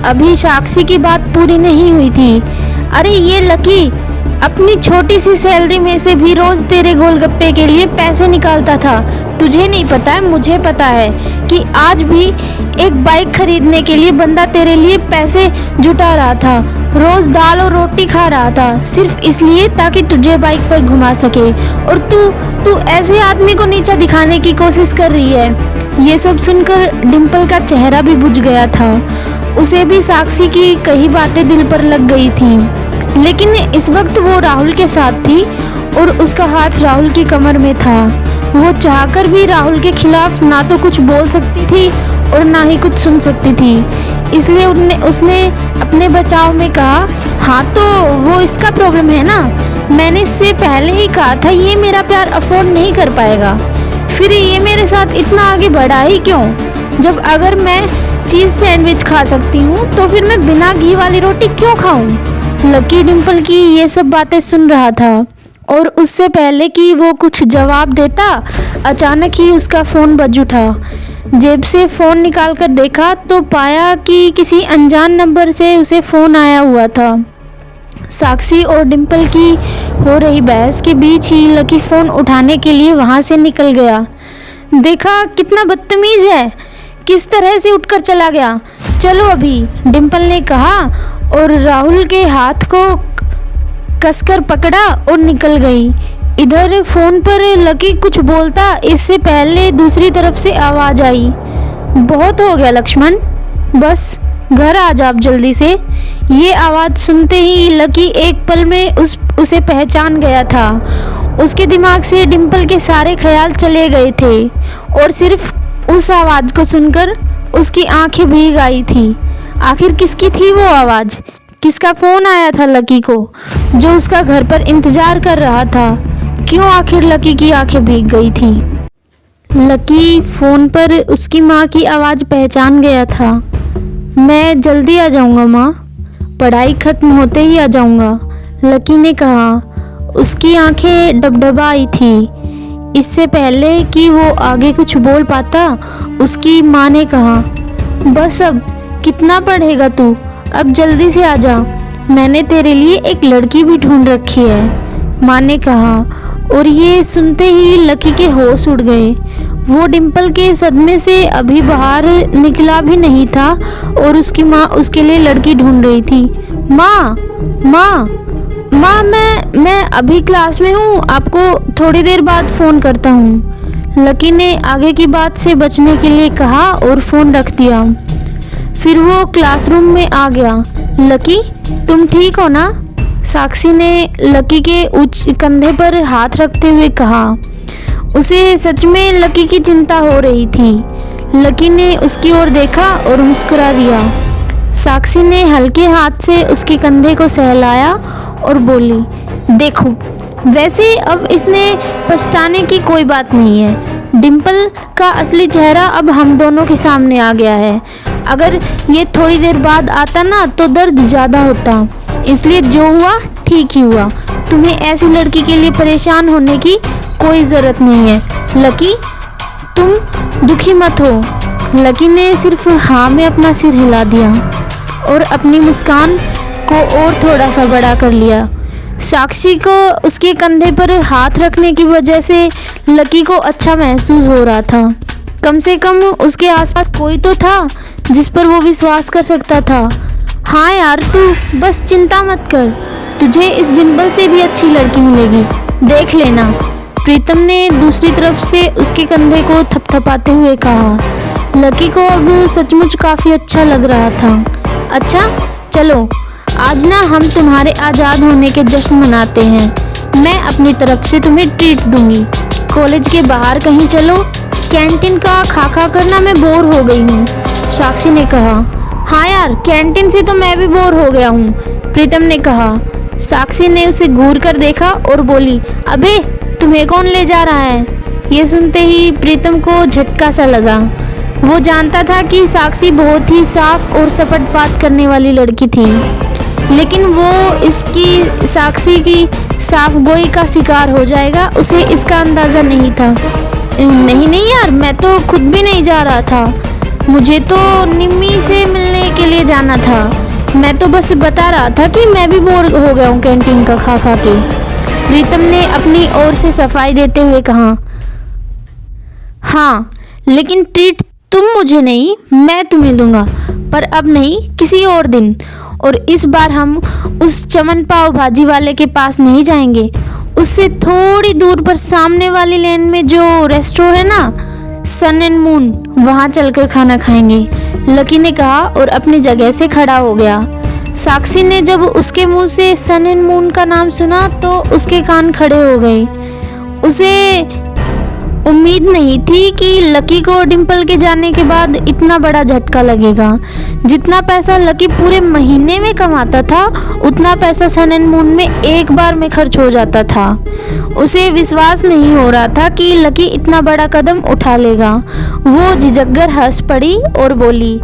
अभी साक्षी की बात पूरी नहीं हुई थी। अरे ये लकी अपनी छोटी सी सैलरी में से भी रोज तेरे गोलगप्पे के लिए पैसे निकालता था। तुझे नहीं पता है, मुझे पता है कि आज भी एक बाइक खरीदने के लिए बंदा तेरे लिए पैसे जुटा रहा था। रोज दाल और रोटी खा रहा था सिर्फ इसलिए ताकि तुझे बाइक पर घुमा सके। और तू ऐसे आदमी को नीचा दिखाने की कोशिश कर रही है। ये सब सुनकर डिम्पल का चेहरा भी बुझ गया था। उसे भी साक्षी की कही बातें दिल पर लग गई थी, लेकिन इस वक्त वो राहुल के साथ थी और उसका हाथ राहुल की कमर में था। वो चाहकर भी राहुल के खिलाफ ना तो कुछ बोल सकती थी और ना ही कुछ सुन सकती थी। इसलिए उसने अपने बचाव में कहा, हाँ तो वो इसका प्रॉब्लम है ना। मैंने इससे पहले ही कहा था ये मेरा प्यार अफोर्ड नहीं कर पाएगा, फिर ये मेरे साथ इतना आगे बढ़ा ही क्यों। जब अगर मैं चीज़ सैंडविच खा सकती हूँ तो फिर मैं बिना घी वाली रोटी क्यों खाऊं। लकी डिम्पल की ये सब बातें सुन रहा था और उससे पहले कि वो कुछ जवाब देता, अचानक ही उसका फ़ोन बज उठा। जेब से फ़ोन निकालकर देखा तो पाया कि किसी अनजान नंबर से उसे फ़ोन आया हुआ था। साक्षी और डिम्पल की हो रही बहस के बीच ही लकी फ़ोन उठाने के लिए वहाँ से निकल गया। देखा कितना बदतमीज़ है, किस तरह से उठकर चला गया। चलो अभी, डिम्पल ने कहा और राहुल के हाथ को कसकर पकड़ा और निकल गई। इधर फ़ोन पर लकी कुछ बोलता, इससे पहले दूसरी तरफ से आवाज़ आई, बहुत हो गया लक्ष्मण, बस घर आ जा आप जल्दी से। ये आवाज़ सुनते ही लकी एक पल में उसे पहचान गया था। उसके दिमाग से डिम्पल के सारे ख्याल चले गए थे और सिर्फ उस आवाज़ को सुनकर उसकी आंखें भीग आई थी। आखिर किसकी थी वो आवाज़? किसका फ़ोन आया था लकी को, जो उसका घर पर इंतज़ार कर रहा था? क्यों आखिर लकी की आंखें भीग गई थी? लकी फ़ोन पर उसकी माँ की आवाज़ पहचान गया था। मैं जल्दी आ जाऊँगा माँ, पढ़ाई ख़त्म होते ही आ जाऊँगा, लकी ने कहा। उसकी आंखें डबडबा आई थी। इससे पहले कि वो आगे कुछ बोल पाता, उसकी माँ ने कहा, बस अब कितना पढ़ेगा तू, अब जल्दी से आ जा, मैंने तेरे लिए एक लड़की भी ढूंढ रखी है, माँ ने कहा। और ये सुनते ही लकी के होश उड़ गए। वो डिम्पल के सदमे से अभी बाहर निकला भी नहीं था और उसकी माँ उसके लिए लड़की ढूंढ रही थी। माँ माँ माँ, मैं अभी क्लास में हूँ, आपको थोड़ी देर बाद फ़ोन करता हूँ, लकी ने आगे की बात से बचने के लिए कहा और फ़ोन रख दिया। फिर वो क्लासरूम में आ गया। लकी, तुम ठीक हो ना? साक्षी ने लकी के कंधे पर हाथ रखते हुए कहा। उसे सच में लकी की चिंता हो रही थी। लकी ने उसकी ओर देखा और मुस्कुरा दिया। साक्षी ने हल्के हाथ से उसके कंधे को सहलाया और बोली, देखो, वैसे अब इसने पछताने की कोई बात नहीं है। डिम्पल का असली चेहरा अब हम दोनों के सामने आ गया है। अगर ये थोड़ी देर बाद आता ना तो दर्द ज़्यादा होता, इसलिए जो हुआ ठीक ही हुआ। तुम्हें ऐसी लड़की के लिए परेशान होने की कोई ज़रूरत नहीं है। लकी, तुम दुखी मत हो। लकी ने सिर्फ हाँ में अपना सिर हिला दिया और अपनी मुस्कान को और थोड़ा सा बड़ा कर लिया। साक्षी को उसके कंधे पर हाथ रखने की वजह से लकी को अच्छा महसूस हो रहा था। कम से कम उसके आसपास कोई तो था जिस पर वो विश्वास कर सकता था। हाँ यार, तू बस चिंता मत कर, तुझे इस डिम्पल से भी अच्छी लड़की मिलेगी, देख लेना, प्रीतम ने दूसरी तरफ से उसके कंधे को थपथपाते हुए कहा। लकी को अब सचमुच काफ़ी अच्छा लग रहा था। अच्छा चलो, आज ना हम तुम्हारे आज़ाद होने के जश्न मनाते हैं। मैं अपनी तरफ से तुम्हें ट्रीट दूंगी। कॉलेज के बाहर कहीं चलो, कैंटीन का खा कर ना मैं बोर हो गई हूँ, साक्षी ने कहा। हाँ यार, कैंटीन से तो मैं भी बोर हो गया हूँ, प्रीतम ने कहा। साक्षी ने उसे घूर कर देखा और बोली, अबे तुम्हें कौन ले जा रहा है? ये सुनते ही प्रीतम को झटका सा लगा। वो जानता था कि साक्षी बहुत ही साफ और सपाट बात करने वाली लड़की थी, लेकिन वो इसकी साक्षी की साफ गोई का शिकार हो जाएगा, उसे इसका अंदाज़ा नहीं था। नहीं नहीं यार, मैं तो खुद भी नहीं जा रहा था, मुझे तो निम्मी से मिलने के लिए जाना था। मैं तो बस बता रहा था कि मैं भी बोर हो गया हूँ कैंटीन का खा खा के। प्रीतम ने अपनी ओर से सफाई देते हुए कहा। हाँ, लेकिन ट्रीट तुम मुझे नहीं, मैं तुम्हें दूंगा, पर अब नहीं, किसी और दिन। और इस बार हम उस चमन पाव भाजी वाले के पास नहीं जाएंगे, उससे थोड़ी दूर पर सामने वाली लेन में जो रेस्टोरेंट है ना, सन एंड मून, वहाँ चलकर खाना खाएंगे, लकी ने कहा और अपनी जगह से खड़ा हो गया। साक्षी ने जब उसके मुंह से सन एंड मून का नाम सुना तो उसके कान खड़े हो गए। उसे उम्मीद नहीं थी कि लकी को डिम्पल के जाने के बाद इतना बड़ा झटका लगेगा। जितना पैसा लकी पूरे महीने में कमाता था, उतना पैसा सन एंड मून में एक बार में खर्च हो जाता था। उसे विश्वास नहीं हो रहा था कि लकी इतना बड़ा कदम उठा लेगा। वो झिझककर हंस पड़ी और बोली,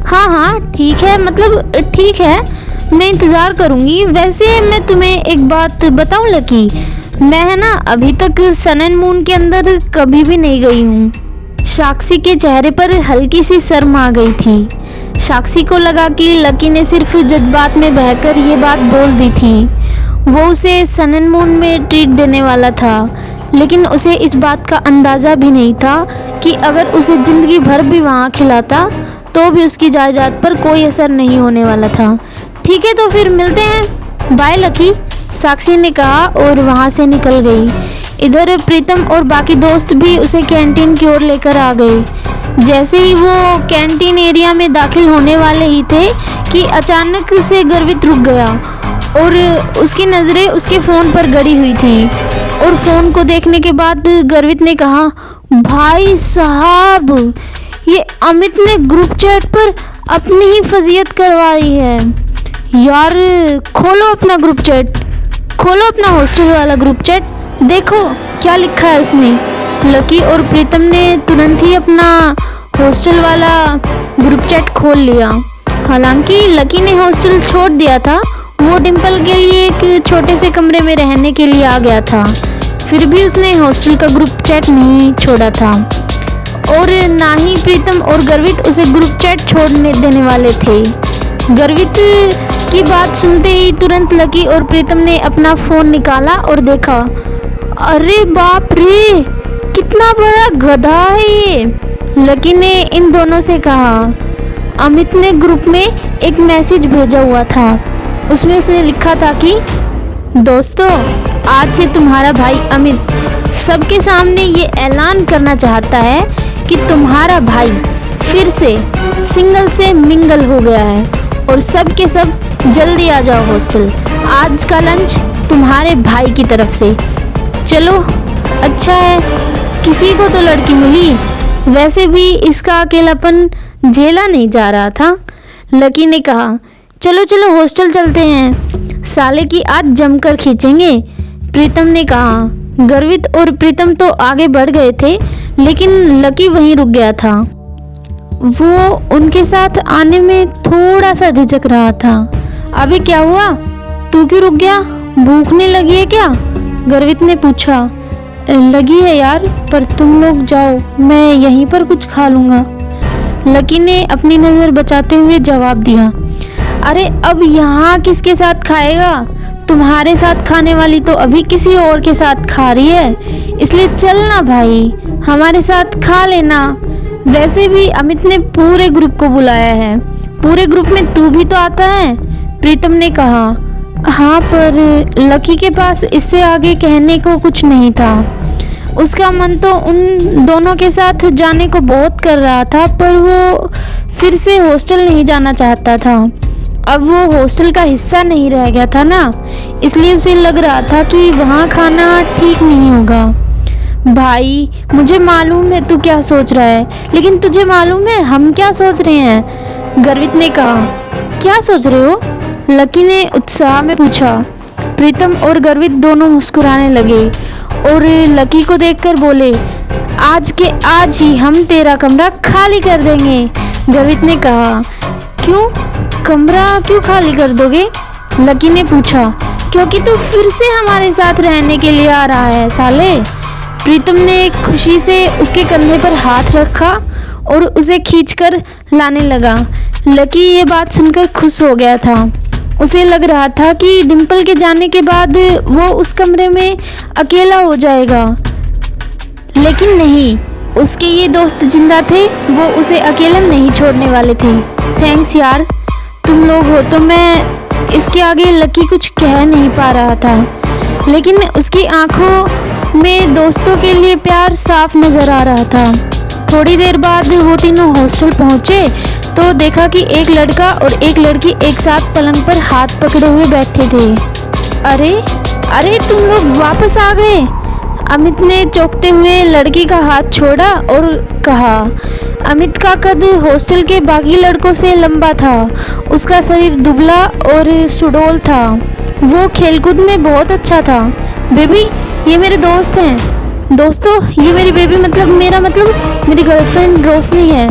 हाँ हाँ ठीक है, मतलब ठीक है, मैं इंतज़ार करूँगी। वैसे मैं तुम्हें एक बात बताऊँ लकी, मैं है ना अभी तक सन एंड मून के अंदर कभी भी नहीं गई हूँ। साक्षी के चेहरे पर हल्की सी शर्म आ गई थी। साक्षी को लगा कि लकी ने सिर्फ जज्बात में बहकर ये बात बोल दी थी। वो उसे सन एंड मून में ट्रीट देने वाला था, लेकिन उसे इस बात का अंदाज़ा भी नहीं था कि अगर उसे ज़िंदगी भर भी वहाँ खिलाता तो भी उसकी जायदाद पर कोई असर नहीं होने वाला था। ठीक है, तो फिर मिलते हैं, बाय लकी, साक्षी ने कहा और वहाँ से निकल गई। इधर प्रीतम और बाकी दोस्त भी उसे कैंटीन की ओर लेकर आ गए। जैसे ही वो कैंटीन एरिया में दाखिल होने वाले ही थे कि अचानक से गर्वित रुक गया और उसकी नज़रें उसके फ़ोन पर गड़ी हुई थी। और फ़ोन को देखने के बाद गर्वित ने कहा, भाई साहब, ये अमित ने ग्रुप चैट पर अपनी ही फजीयत करवाई है। यार खोलो अपना ग्रुप चैट, खोलो अपना हॉस्टल वाला ग्रुप चैट, देखो क्या लिखा है उसने। लकी और प्रीतम ने तुरंत ही अपना हॉस्टल वाला ग्रुप चैट खोल लिया। हालांकि लकी ने हॉस्टल छोड़ दिया था, वो डिम्पल के लिए एक छोटे से कमरे में रहने के लिए आ गया था, फिर भी उसने हॉस्टल का ग्रुप चैट नहीं छोड़ा था और ना ही प्रीतम और गर्वित उसे ग्रुप चैट छोड़ने देने वाले थे। गर्वित की बात सुनते ही तुरंत लकी और प्रीतम ने अपना फ़ोन निकाला और देखा, अरे बाप रे, कितना बड़ा गधा है ये। लकी ने इन दोनों से कहा। अमित ने ग्रुप में एक मैसेज भेजा हुआ था, उसमें उसने लिखा था कि दोस्तों, आज से तुम्हारा भाई अमित सबके सामने ये ऐलान करना चाहता है कि तुम्हारा भाई फिर से सिंगल से मिंगल हो गया है और सब के सब जल्दी आ जाओ हॉस्टल। आज का लंच तुम्हारे भाई की तरफ से। चलो अच्छा है, किसी को तो लड़की मिली, वैसे भी इसका अकेलापन झेला नहीं जा रहा था। लकी ने कहा, चलो चलो हॉस्टल चलते हैं, साले की आज जमकर खींचेंगे। प्रीतम ने कहा। गर्वित और प्रीतम तो आगे बढ़ गए थे, लेकिन लकी वहीं रुक गया था। वो उनके साथ आने में थोड़ा सा झिझक रहा था। अबे क्या हुआ, तू क्यों रुक गया, भूखने लगी है क्या? गर्वित ने पूछा। लगी है यार, पर तुम लोग जाओ, मैं यहीं पर कुछ खा लूँगा, लकी ने अपनी नज़र बचाते हुए जवाब दिया। अरे अब यहाँ किसके साथ खाएगा, तुम्हारे साथ खाने वाली तो अभी किसी और के साथ खा रही है, इसलिए चलना भाई, हमारे साथ खा लेना। वैसे भी अमित ने पूरे ग्रुप को बुलाया है, पूरे ग्रुप में तू भी तो आता है, प्रीतम ने कहा। हाँ, पर लकी के पास इससे आगे कहने को कुछ नहीं था। उसका मन तो उन दोनों के साथ जाने को बहुत कर रहा था, पर वो फिर से हॉस्टल नहीं जाना चाहता था। अब वो हॉस्टल का हिस्सा नहीं रह गया था ना, इसलिए उसे लग रहा था कि वहाँ खाना ठीक नहीं होगा। भाई, मुझे मालूम है तू क्या सोच रहा है, लेकिन तुझे मालूम है हम क्या सोच रहे हैं, गर्वित ने कहा। क्या सोच रहे हो, लकी ने उत्साह में पूछा। प्रीतम और गर्वित दोनों मुस्कुराने लगे और लकी को देखकर बोले, आज के आज ही हम तेरा कमरा खाली कर देंगे। गर्वित ने कहा, क्यों? कमरा क्यों खाली कर दोगे? लकी ने पूछा। क्योंकि तू फिर से हमारे साथ रहने के लिए आ रहा है साले। प्रीतम ने खुशी से उसके कंधे पर हाथ रखा और उसे खींचकर लाने लगा। लकी ये बात सुनकर खुश हो गया था। उसे लग रहा था कि डिम्पल के जाने के बाद वो उस कमरे में अकेला हो जाएगा, लेकिन नहीं, उसके ये दोस्त जिंदा थे, वो उसे अकेला नहीं छोड़ने वाले थे। थैंक्स यार, तुम लोग हो तो मैं इसके आगे लकी कुछ कह नहीं पा रहा था, लेकिन उसकी आंखों में दोस्तों के लिए प्यार साफ नजर आ रहा था। थोड़ी देर बाद वो तीनों हॉस्टल पहुंचे तो देखा कि एक लड़का और एक लड़की एक साथ पलंग पर हाथ पकड़े हुए बैठे थे। अरे अरे तुम लोग वापस आ गए। अमित ने चौंकते हुए लड़की का हाथ छोड़ा और कहा। अमित का कद हॉस्टल के बाकी लड़कों से लंबा था। उसका शरीर दुबला और सुडौल था। वो खेलकूद में बहुत अच्छा था। बेबी, ये मेरे दोस्त हैं। दोस्तों, ये मेरी बेबी मतलब मेरी गर्लफ्रेंड रोशनी है,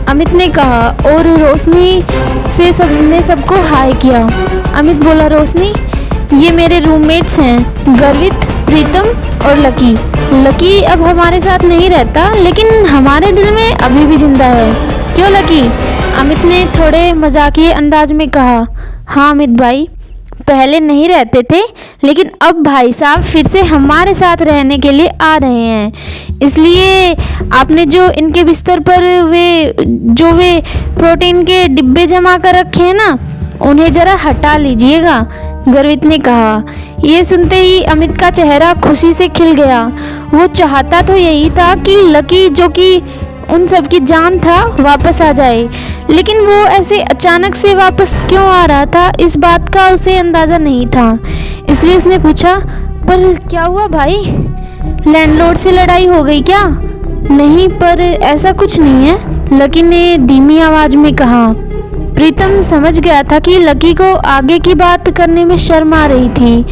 अमित ने कहा और रोशनी से सबको हाय किया। अमित बोला, रोशनी, ये मेरे रूममेट्स हैं, गर्वित, प्रीतम और लकी। लकी अब हमारे साथ नहीं रहता, लेकिन हमारे दिल में अभी भी जिंदा है। क्यों लकी? अमित ने थोड़े मजाकिये अंदाज में कहा। हाँ अमित भाई, पहले नहीं रहते थे, लेकिन अब भाई साहब फिर से हमारे साथ रहने के लिए आ रहे हैं। इसलिए आपने जो इनके बिस्तर पर वे प्रोटीन के डिब्बे जमा कर रखे हैं ना, उन्हें जरा हटा लीजिएगा, गर्वित ने कहा। ये सुनते ही अमित का चेहरा खुशी से खिल गया। वो चाहता तो यही था कि लकी, जो कि उन सब की जान था, वापस आ जाए, लेकिन वो ऐसे अचानक से वापस क्यों आ रहा था, इस बात का उसे अंदाज़ा नहीं था। इसलिए उसने पूछा, पर क्या हुआ भाई? लैंडलॉर्ड से लड़ाई हो गई क्या? नहीं, पर ऐसा कुछ नहीं है, लकी ने धीमी आवाज़ में कहा। प्रीतम समझ गया था कि लकी को आगे की बात करने में शर्म आ रही थी,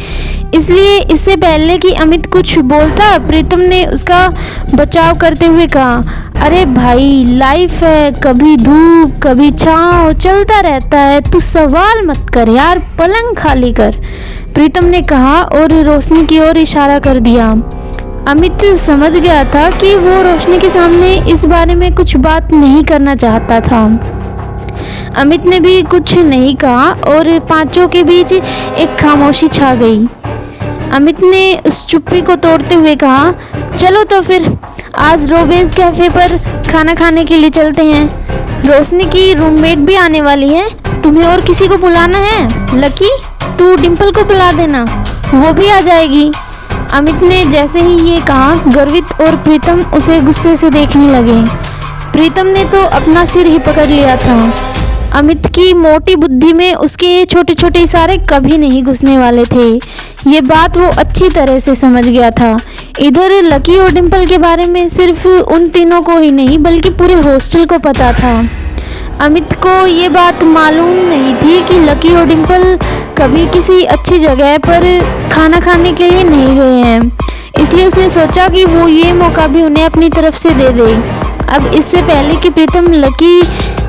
इसलिए इससे पहले कि अमित कुछ बोलता, प्रीतम ने उसका बचाव करते हुए कहा, अरे भाई, लाइफ है, कभी धूप कभी छाँव, चलता रहता है, तू सवाल मत कर यार, पलंग खाली कर, प्रीतम ने कहा और रोशनी की ओर इशारा कर दिया। अमित समझ गया था कि वो रोशनी के सामने इस बारे में कुछ बात नहीं करना चाहता था। अमित ने भी कुछ नहीं कहा और पांचों के बीच एक खामोशी छा गई। अमित ने उस चुप्पी को तोड़ते हुए कहा, चलो तो फिर आज रोबेज कैफे पर खाना खाने के लिए चलते हैं। रोशनी की रूममेट भी आने वाली है, तुम्हें और किसी को बुलाना है? लकी, तू डिम्पल को बुला देना, वो भी आ जाएगी। अमित ने जैसे ही ये कहा, गर्वित और प्रीतम उसे गुस्से से देखने लगे। प्रीतम ने तो अपना सिर ही पकड़ लिया था। अमित की मोटी बुद्धि में उसके छोटे छोटे इशारे कभी नहीं घुसने वाले थे। ये बात वो अच्छी तरह से समझ गया था। इधर लकी और डिम्पल के बारे में सिर्फ उन तीनों को ही नहीं, बल्कि पूरे हॉस्टल को पता था। अमित को ये बात मालूम नहीं थी कि लकी और डिम्पल कभी किसी अच्छी जगह पर खाना खाने के लिए नहीं गए हैं, इसलिए उसने सोचा कि वो ये मौका भी उन्हें अपनी तरफ से दे दे। अब इससे पहले कि प्रीतम लकी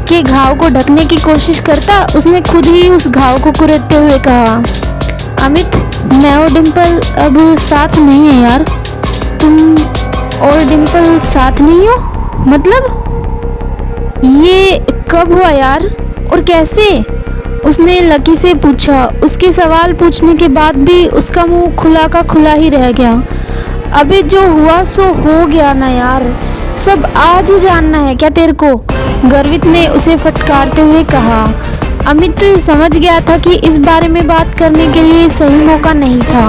के घाव को ढकने की कोशिश करता, उसने खुद ही उस घाव को कुरेदते हुए कहा, अमित, मैं और डिम्पल अब साथ नहीं है यार। तुम और डिम्पल साथ नहीं हो? मतलब ये कब हुआ यार, और कैसे? उसने लकी से पूछा। उसके सवाल पूछने के बाद भी उसका मुंह खुला का खुला ही रह गया। अबे जो हुआ सो हो गया ना यार, सब आज ही जानना है क्या तेरे को? गर्वित ने उसे फटकारते हुए कहा। अमित समझ गया था कि इस बारे में बात करने के लिए सही मौका नहीं था।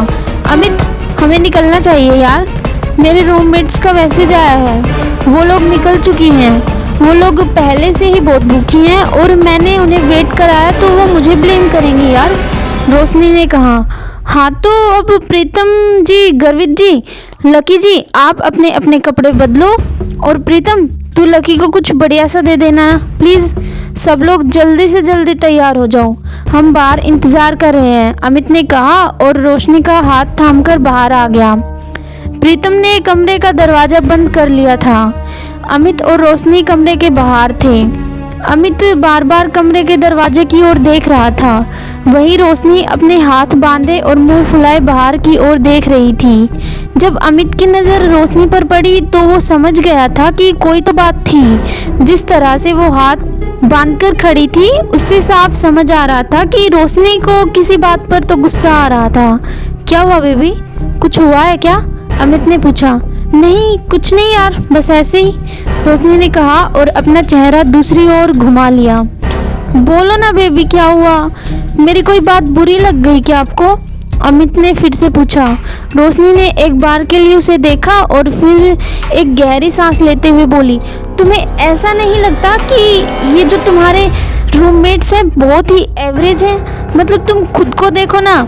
अमित, हमें निकलना चाहिए यार, मेरे रूममेट्स का मैसेज आया है, वो लोग निकल चुकी हैं। वो लोग पहले से ही बहुत भूखी हैं और मैंने उन्हें वेट कराया तो वो मुझे ब्लेम करेंगी यार, रोशनी ने कहा। हाँ तो अब प्रीतम जी, गर्वित जी, लकी जी, आप अपने अपने कपड़े बदलो, और प्रीतम, तू लकी को कुछ बढ़िया सा दे देना प्लीज़, सब लोग जल्दी से जल्दी तैयार हो जाओ, हम बाहर इंतज़ार कर रहे हैं, अमित ने कहा और रोशनी का हाथ थामकर बाहर आ गया। प्रीतम ने कमरे का दरवाज़ा बंद कर लिया था। अमित और रोशनी कमरे के बाहर थे। अमित बार बार कमरे के दरवाजे की ओर देख रहा था। वहीं रोशनी अपने हाथ बांधे और मुंह फुलाए बाहर की ओर देख रही थी। जब अमित की नज़र रोशनी पर पड़ी तो वो समझ गया था कि कोई तो बात थी। जिस तरह से वो हाथ बांधकर खड़ी थी उससे साफ समझ आ रहा था कि रोशनी को किसी बात पर तो गुस्सा आ रहा था। क्या हुआ बेबी, कुछ हुआ है क्या? अमित ने पूछा। नहीं कुछ नहीं यार, बस ऐसे ही, रोशनी ने कहा और अपना चेहरा दूसरी ओर घुमा लिया। बोलो ना बेबी, क्या हुआ? मेरी कोई बात बुरी लग गई क्या आपको? अमित ने फिर से पूछा। रोशनी ने एक बार के लिए उसे देखा और फिर एक गहरी सांस लेते हुए बोली, तुम्हें ऐसा नहीं लगता कि ये जो तुम्हारे रूममेट्स हैं बहुत ही एवरेज हैं? मतलब तुम खुद को देखो ना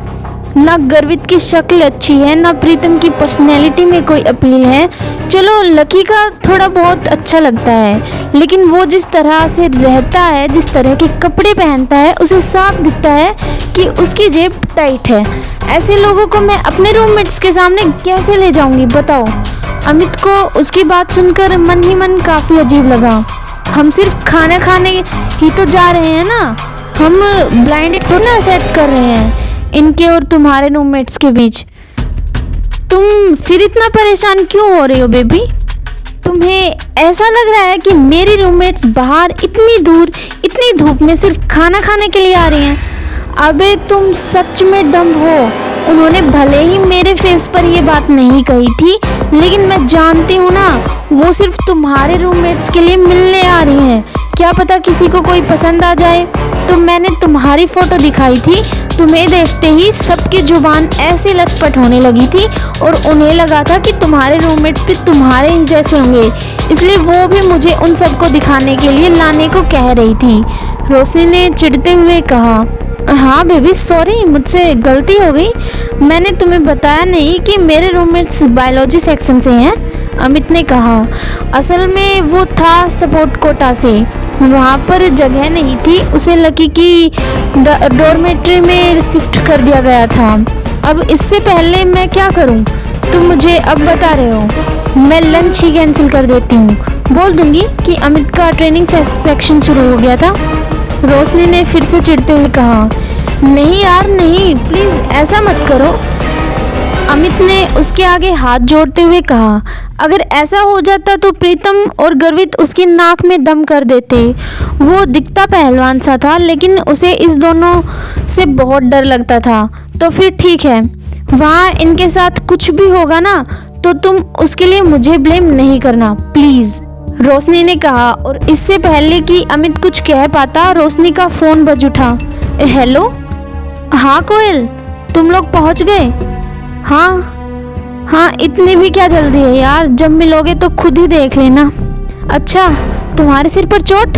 गर्वित की शक्ल अच्छी है, ना प्रीतम की पर्सनैलिटी में कोई अपील है। चलो लकी का थोड़ा बहुत अच्छा लगता है, लेकिन वो जिस तरह से रहता है, जिस तरह के कपड़े पहनता है, उसे साफ दिखता है कि उसकी जेब टाइट है। ऐसे लोगों को मैं अपने रूममेट्स के सामने कैसे ले जाऊंगी बताओ? अमित को उसकी बात सुनकर मन ही मन काफ़ी अजीब लगा। हम सिर्फ खाना खाने ही तो जा रहे हैं ना, हम ब्लाइंड थोड़ा ना सेट कर रहे हैं इनके और तुम्हारे रूममेट्स के बीच। तुम फिर इतना परेशान क्यों हो रही हो बेबी? तुम्हें ऐसा लग रहा है कि मेरी रूममेट्स बाहर इतनी दूर इतनी धूप में सिर्फ खाना खाने के लिए आ रही हैं? अबे तुम सच में डम हो। उन्होंने भले ही मेरे फेस पर ये बात नहीं कही थी, लेकिन मैं जानती हूँ ना, वो सिर्फ तुम्हारे रूममेट्स के लिए मिलने आ रही हैं। क्या पता किसी को कोई पसंद आ जाए। तो मैंने तुम्हारी फ़ोटो दिखाई थी, तुम्हें देखते ही सबकी जुबान ऐसी लटपट होने लगी थी और उन्हें लगा था कि तुम्हारे रूममेट्स भी तुम्हारे ही जैसे होंगे, इसलिए वो भी मुझे उन सबको दिखाने के लिए लाने को कह रही थी। रोशनी ने चिढ़ते हुए कहा। हाँ बेबी सॉरी, मुझसे गलती हो गई। मैंने तुम्हें बताया नहीं कि मेरे रूममेट्स बायोलॉजी सेक्शन से हैं, अमित ने कहा। असल में वो था सपोर्ट कोटा से, वहाँ पर जगह नहीं थी, उसे लकी की डॉर्मेट्री में शिफ्ट कर दिया गया था। अब इससे पहले मैं क्या करूँ, तुम मुझे अब बता रहे हो? मैं लंच ही कैंसिल कर देती हूँ, बोल दूँगी कि अमित का ट्रेनिंग सेक्शन शुरू हो गया था। रोशनी ने फिर से चिढ़ते हुए कहा। नहीं यार नहीं, प्लीज़ ऐसा मत करो, अमित ने उसके आगे हाथ जोड़ते हुए कहा। अगर ऐसा हो जाता तो प्रीतम और गर्वित उसकी नाक में दम कर देते। वो दिखता पहलवान सा था, लेकिन उसे इस दोनों से बहुत डर लगता था। तो फिर ठीक है, वहाँ इनके साथ कुछ भी होगा ना, तो तुम उसके लिए मुझे ब्लेम नहीं करना प्लीज़, रोशनी ने कहा। और इससे पहले कि अमित कुछ कह पाता, रोशनी का फ़ोन बज उठा। हेलो, हाँ कोयल, तुम लोग पहुँच गए? हाँ, इतनी भी क्या जल्दी है यार, जब मिलोगे तो खुद ही देख लेना। अच्छा, तुम्हारे सिर पर चोट?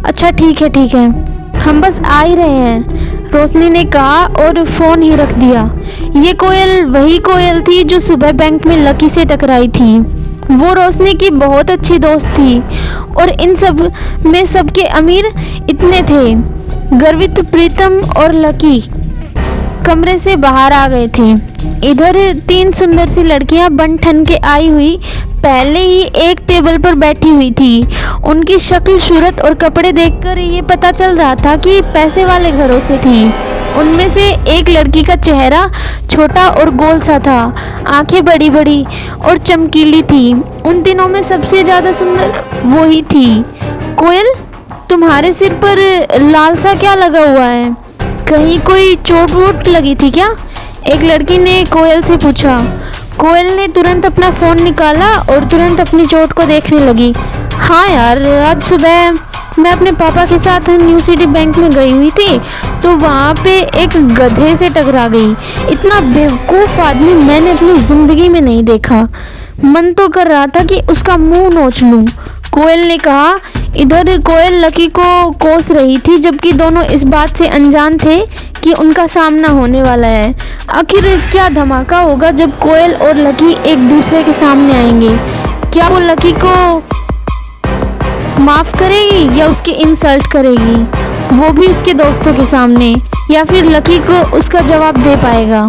अच्छा ठीक है, हम बस आ ही रहे हैं, रोशनी ने कहा और फ़ोन ही रख दिया। ये कोयल वही कोयल थी जो सुबह बैंक में लकी से टकराई थी। वो रोशनी की बहुत अच्छी दोस्त थी और इन सब में सबके अमीर इतने थे। गर्वित, प्रीतम और लकी कमरे से बाहर आ गए थे। इधर 3 सुंदर सी लड़कियां बन ठन के आई हुई पहले ही एक टेबल पर बैठी हुई थी। उनकी शक्ल, सूरत और कपड़े देखकर ये पता चल रहा था कि पैसे वाले घरों से थी। उनमें से एक लड़की का चेहरा छोटा और गोल सा था, आंखें बड़ी बड़ी और चमकीली थी। उन तीनों में सबसे ज़्यादा सुंदर वो ही थी। कोयल, तुम्हारे सिर पर लाल सा क्या लगा हुआ है? कहीं कोई चोट वोट लगी थी क्या? एक लड़की ने कोयल से पूछा। कोयल ने तुरंत अपना फ़ोन निकाला और तुरंत अपनी चोट को देखने लगी। हाँ यार, आज सुबह मैं अपने पापा के साथ न्यू सिटी बैंक में गई हुई थी, तो वहाँ पे एक गधे से टकरा गई। इतना बेवकूफ़ आदमी मैंने अपनी ज़िंदगी में नहीं देखा। मन तो कर रहा था कि उसका मुंह नोच लूँ, कोयल ने कहा। इधर कोयल लकी को कोस रही थी, जबकि दोनों इस बात से अनजान थे कि उनका सामना होने वाला है। आखिर क्या धमाका होगा जब कोयल और लकी एक दूसरे के सामने आएंगे? क्या वो लकी को माफ़ करेगी या उसकी इंसल्ट करेगी, वो भी उसके दोस्तों के सामने, या फिर लकी को उसका जवाब दे पाएगा।